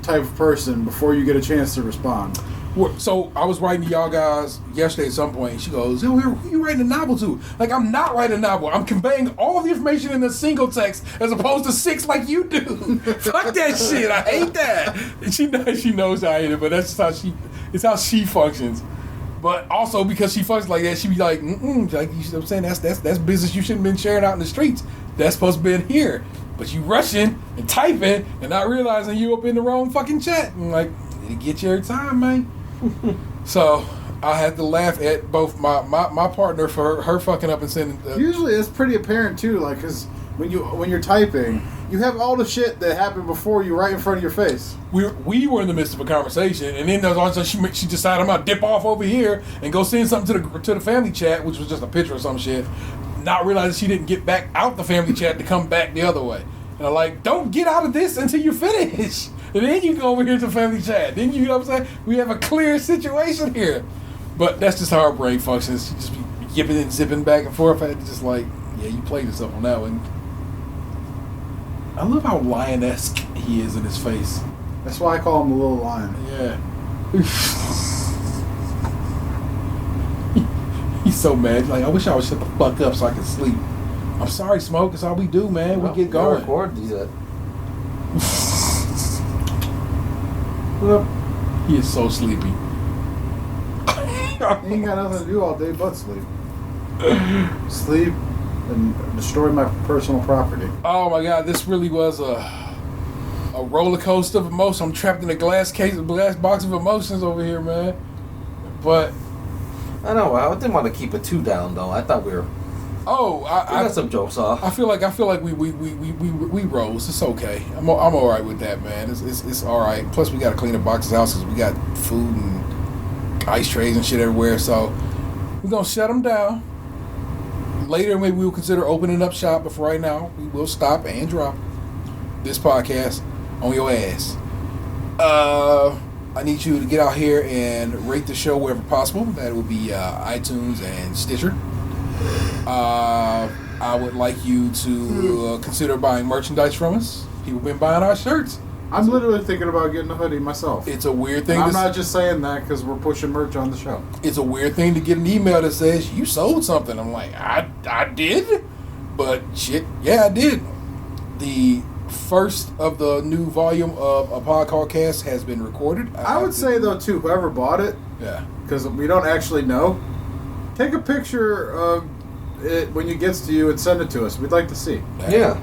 type of person before you get a chance to respond. So I was writing to y'all guys yesterday at some point. And she goes, who are you writing a novel to? Like, I'm not writing a novel. I'm conveying all the information in a single text as opposed to 6 like you do. Fuck that shit. I hate that. And she knows I hate it, but that's just it's how she functions. But also because she functions like that, she be like, like, you know what I'm saying? That's business you shouldn't have been sharing out in the streets. That's supposed to be in here. But you rushing and typing and not realizing you up in the wrong fucking chat. And like, it'll get you every time, man. So I had to laugh at both my partner for her fucking up and sending. Usually it's pretty apparent too, like, because when you're typing, you have all the shit that happened before you right in front of your face. We were in the midst of a conversation, and then there's also she decided I'm gonna dip off over here and go send something to the family chat, which was just a picture or some shit. Not realizing she didn't get back out the family chat to come back the other way. And I'm like, don't get out of this until you finish. And then you go over here to family chat. Then you know what I'm saying? We have a clear situation here. But that's just how our brain functions. She just be yipping and zipping back and forth. I had to just like, yeah, you played yourself on that one. I love how lion-esque he is in his face. That's why I call him the little lion. Yeah. He's so mad. Like, I wish I would shut the fuck up so I could sleep. I'm sorry, Smoke. It's all we do, man. We get going. Record these. He is so sleepy. He ain't got nothing to do all day but sleep. Sleep and destroy my personal property. Oh my God, this really was a roller coaster of emotions. I'm trapped in a glass box of emotions over here, man. But I know. I didn't want to keep it too down though. I thought we were. Oh, I got some jokes off. I feel like we rose. It's okay. I'm all right with that, man. It's all right. Plus, we got to clean the box's house because we got food and ice trays and shit everywhere. So we're gonna shut them down. Later, maybe we'll consider opening up shop. But for right now, we will stop and drop this podcast on your ass. I need you to get out here and rate the show wherever possible. That would be iTunes and Stitcher. I would like you to consider buying merchandise from us. People have been buying our shirts. I'm literally thinking about getting a hoodie myself. It's a weird thing. I'm not just saying that because we're pushing merch on the show. It's a weird thing to get an email that says you sold something. I'm like, I did, but shit, yeah, I did. The first of the new volume of a podcast has been recorded. I would say though too, whoever bought it, yeah, because we don't actually know. Take a picture of it when it gets to you and send it to us. We'd like to see. Yeah.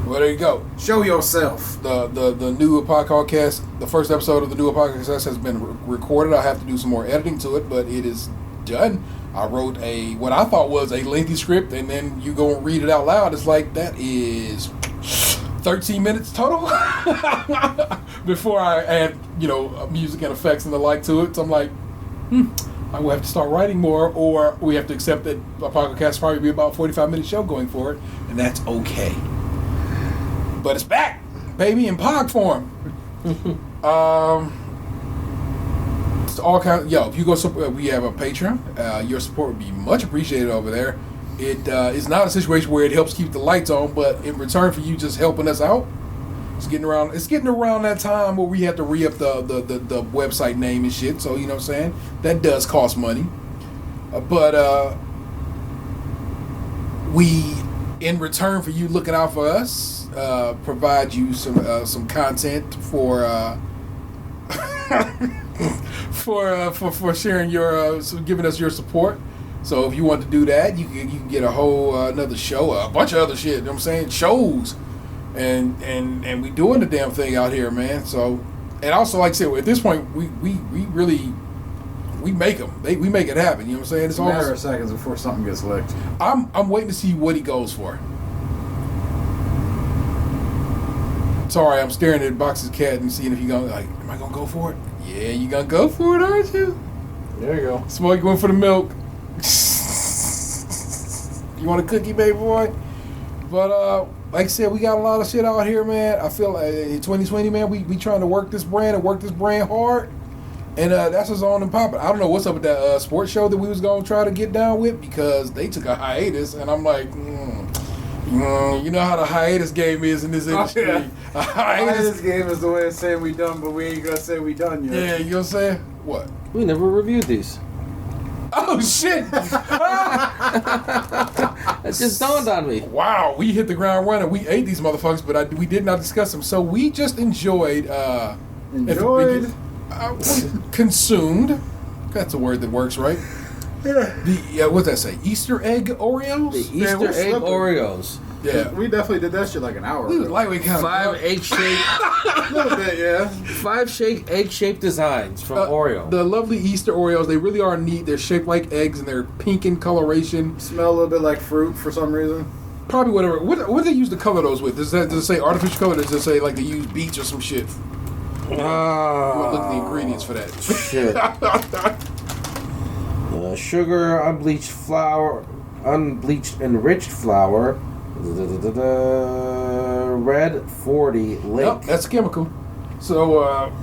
Well, there you go. Show yourself. The new podcast, the first episode of the new podcast has been recorded. I have to do some more editing to it, but it is done. I wrote what I thought was a lengthy script, and then you go and read it out loud. It's like, that is 13 minutes total before I add, music and effects and the like to it. So I'm like, I will have to start writing more, or we have to accept that a podcast probably be about 45-minute show going forward, and that's okay. But it's back, baby, in pod form. It's all kind of, if you go support, we have a Patreon. Your support would be much appreciated over there. It is not a situation where it helps keep the lights on, but in return for you just helping us out, it's getting around that time where we have to re-up the website name and shit. So, you know what I'm saying? That does cost money. But we, in return for you looking out for us, provide you some content for for sharing your giving us your support. So if you want to do that, you can get a whole another show, a bunch of other shit. You know what I'm saying? Shows, and we doing the damn thing out here, man. So, and also, like I said, at this point, we really make them. We make it happen. You know what I'm saying? It's a matter of seconds before something gets licked. I'm waiting to see what he goes for. Sorry, I'm staring at Box's cat and seeing if he gonna am I gonna go for it? Yeah, you gonna go for it, aren't you? There you go. Smokey went for the milk. You want a cookie, baby boy? But like I said, we got a lot of shit out here, man. I feel like in 2020, man, we trying to work this brand hard, and that's what's on and popping. I don't know what's up with that sports show that we was gonna try to get down with, because they took a hiatus, and I'm like, you know how the hiatus game is in this industry. Oh, yeah. A hiatus game is the way of saying we done, but we ain't gonna say we done yet. Yeah, you know what I'm saying? What? We never reviewed these. Oh shit! It just dawned on me. Wow, we hit the ground running. We ate these motherfuckers, but we did not discuss them. So we just enjoyed. Consumed. That's a word that works, right? Yeah. What's that say? Easter egg Oreos. The Easter egg Oreos. Yeah, we definitely did that shit like an hour ago. Lightweight kind of 5 egg-shaped. A little bit, yeah. 5 egg-shaped designs from Oreo. The lovely Easter Oreos. They really are neat. They're shaped like eggs, and they're pink in coloration. Smell a little bit like fruit for some reason. Probably whatever. What do they use to color those with? Does it say artificial color? Or does it say like they use beets or some shit? You want to look at the ingredients for that. Shit. Sugar, unbleached enriched flour. Red 40 Lake. Yep, that's chemical. So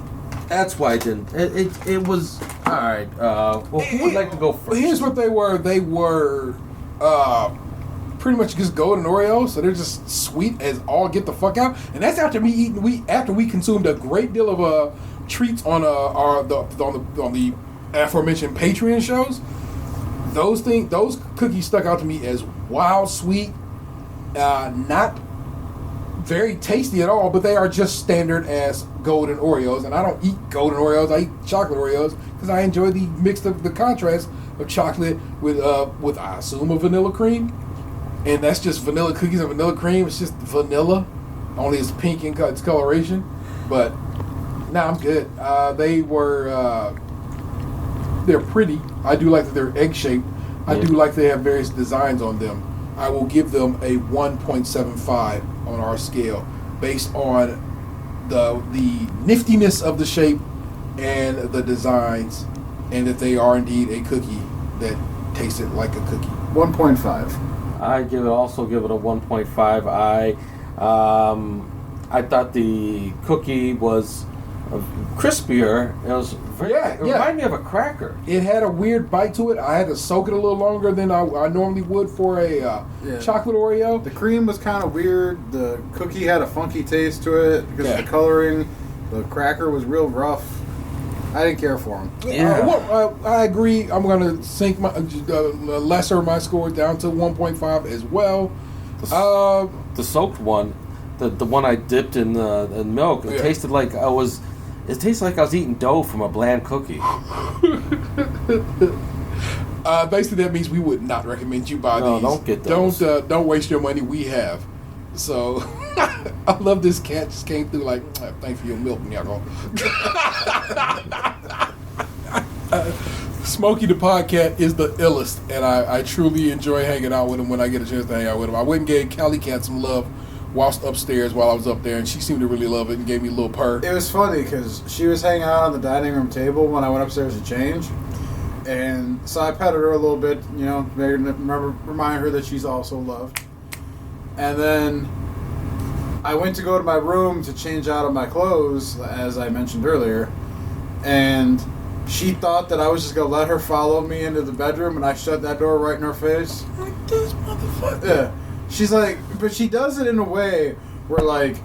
that's why I didn't. It was all right. Who would like to go first? Here's what they were. They were pretty much just golden Oreos. So they're just sweet as all get the fuck out. And that's after after we consumed a great deal of treats on the aforementioned Patreon shows. Those cookies stuck out to me as wild sweet. Not very tasty at all, but they are just standard as golden Oreos. And I don't eat golden Oreos. I eat chocolate Oreos because I enjoy the contrast of chocolate with I assume a vanilla cream, and that's just vanilla cookies and vanilla cream. It's just vanilla, only it's pink in its coloration. But I'm good. They're pretty. I do like that they're egg shaped. I do like they have various designs on them. I will give them a 1.75 on our scale based on the niftiness of the shape and the designs, and that they are indeed a cookie that tasted like a cookie. 1.5. I also give it a 1.5. I thought the cookie was crispier. It was it reminded me of a cracker. It had a weird bite to it. I had to soak it a little longer than I normally would for a chocolate Oreo. The cream was kind of weird. The cookie had a funky taste to it because of the coloring. The cracker was real rough. I didn't care for them. Yeah. I agree. I'm going to sink my lesser my score down to 1.5 as well. The soaked one, the one I dipped in milk, it tasted like I was eating dough from a bland cookie. Basically, that means we would not recommend you buy these. Don't get those. Don't waste your money. We have. So I love this cat. Just came through like, thanks for your milk, Nyako. Smokey the Podcat is the illest, and I truly enjoy hanging out with him when I get a chance to hang out with him. I went and gave Callie Cat some love whilst upstairs while I was up there, and she seemed to really love it and gave me a little purr. It was funny because she was hanging out on the dining room table when I went upstairs to change. And so I petted her a little bit, you know, remind her that she's also loved. And then I went to go to my room to change out of my clothes, as I mentioned earlier, and she thought that I was just going to let her follow me into the bedroom, and I shut that door right in her face. Like this motherfucker. Yeah. She's like, but she does it in a way where, like,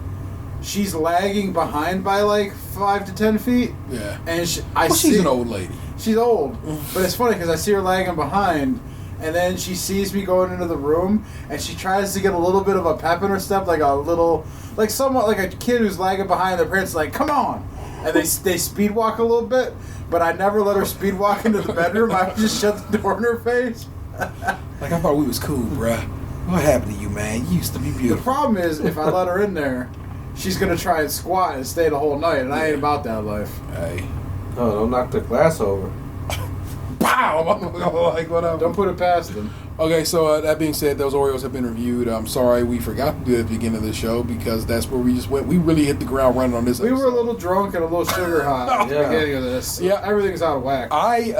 she's lagging behind by, like, 5 to 10 feet. Yeah. And she's an old lady. She's old. But it's funny because I see her lagging behind, and then she sees me going into the room, and she tries to get a little bit of a pep in her step, like a little, like somewhat like a kid who's lagging behind their parents, like, come on. And they speed walk a little bit, but I never let her speed walk into the bedroom. I just shut the door in her face. Like, I thought we was cool, bruh. What happened to you, man? You used to be beautiful. The problem is, if I let her in there, she's going to try and squat and stay the whole night, and I ain't about that life. Hey. Oh, don't knock the glass over. Pow! Like, whatever. Don't put it past them. Okay, so that being said, those Oreos have been reviewed. I'm sorry we forgot to do it at the beginning of the show because that's where we just went. We really hit the ground running on this We episode. were a little drunk and a little sugar high at the Yeah. beginning of this. So Yeah. everything's out of whack. I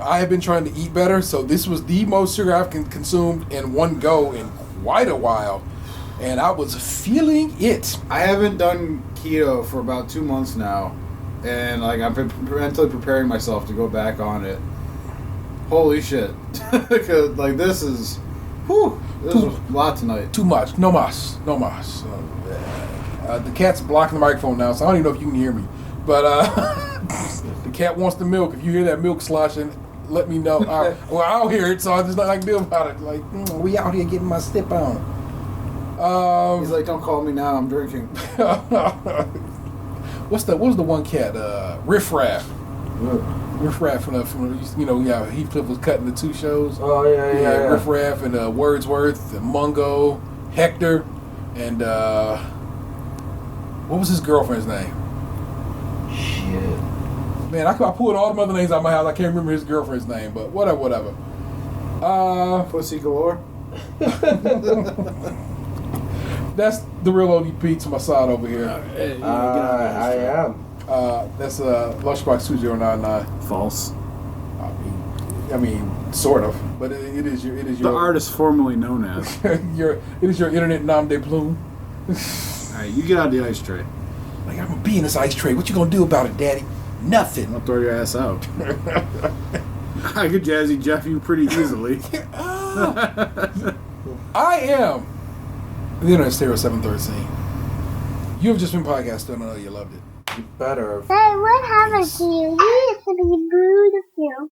have been trying to eat better, so this was the most sugar I've consumed in one go in quite a while, and I was feeling it. I haven't done keto for about 2 months now, and like I've been mentally preparing myself to go back on it. Holy shit! Because like this is a lot tonight. Too much. No mas. The cat's blocking the microphone now, so I don't even know if you can hear me. But the cat wants the milk. If you hear that milk sloshing, let me know. I'll hear it, so I just not like to deal about it. Like, we out here getting my step on. He's like, don't call me now. I'm drinking. What's the one cat? Riff Raff. Riff Raff from Heathcliff was cut into 2 shows. Oh, yeah. Riff Raff and Wordsworth and Mungo, Hector, and what was his girlfriend's name? Shit. Man, I pulled all the other names out of my house. I can't remember his girlfriend's name, but whatever. Pussy galore. That's the real OD Pete to my side over here. I am. That's Lunchbox 2099. False. I mean, sort of, but it is your The artist formerly known as. it is your internet nom de plume. Alright, you get out of the ice tray. Like, I'm gonna be in this ice tray. What you gonna do about it, Daddy? Nothing. I'll throw your ass out. I could Jazzy Jeff you pretty easily. I am the Internet Stereo 713. You have just been podcasting. I know you loved it. You better. Hey, what happened to you? You used to be beautiful.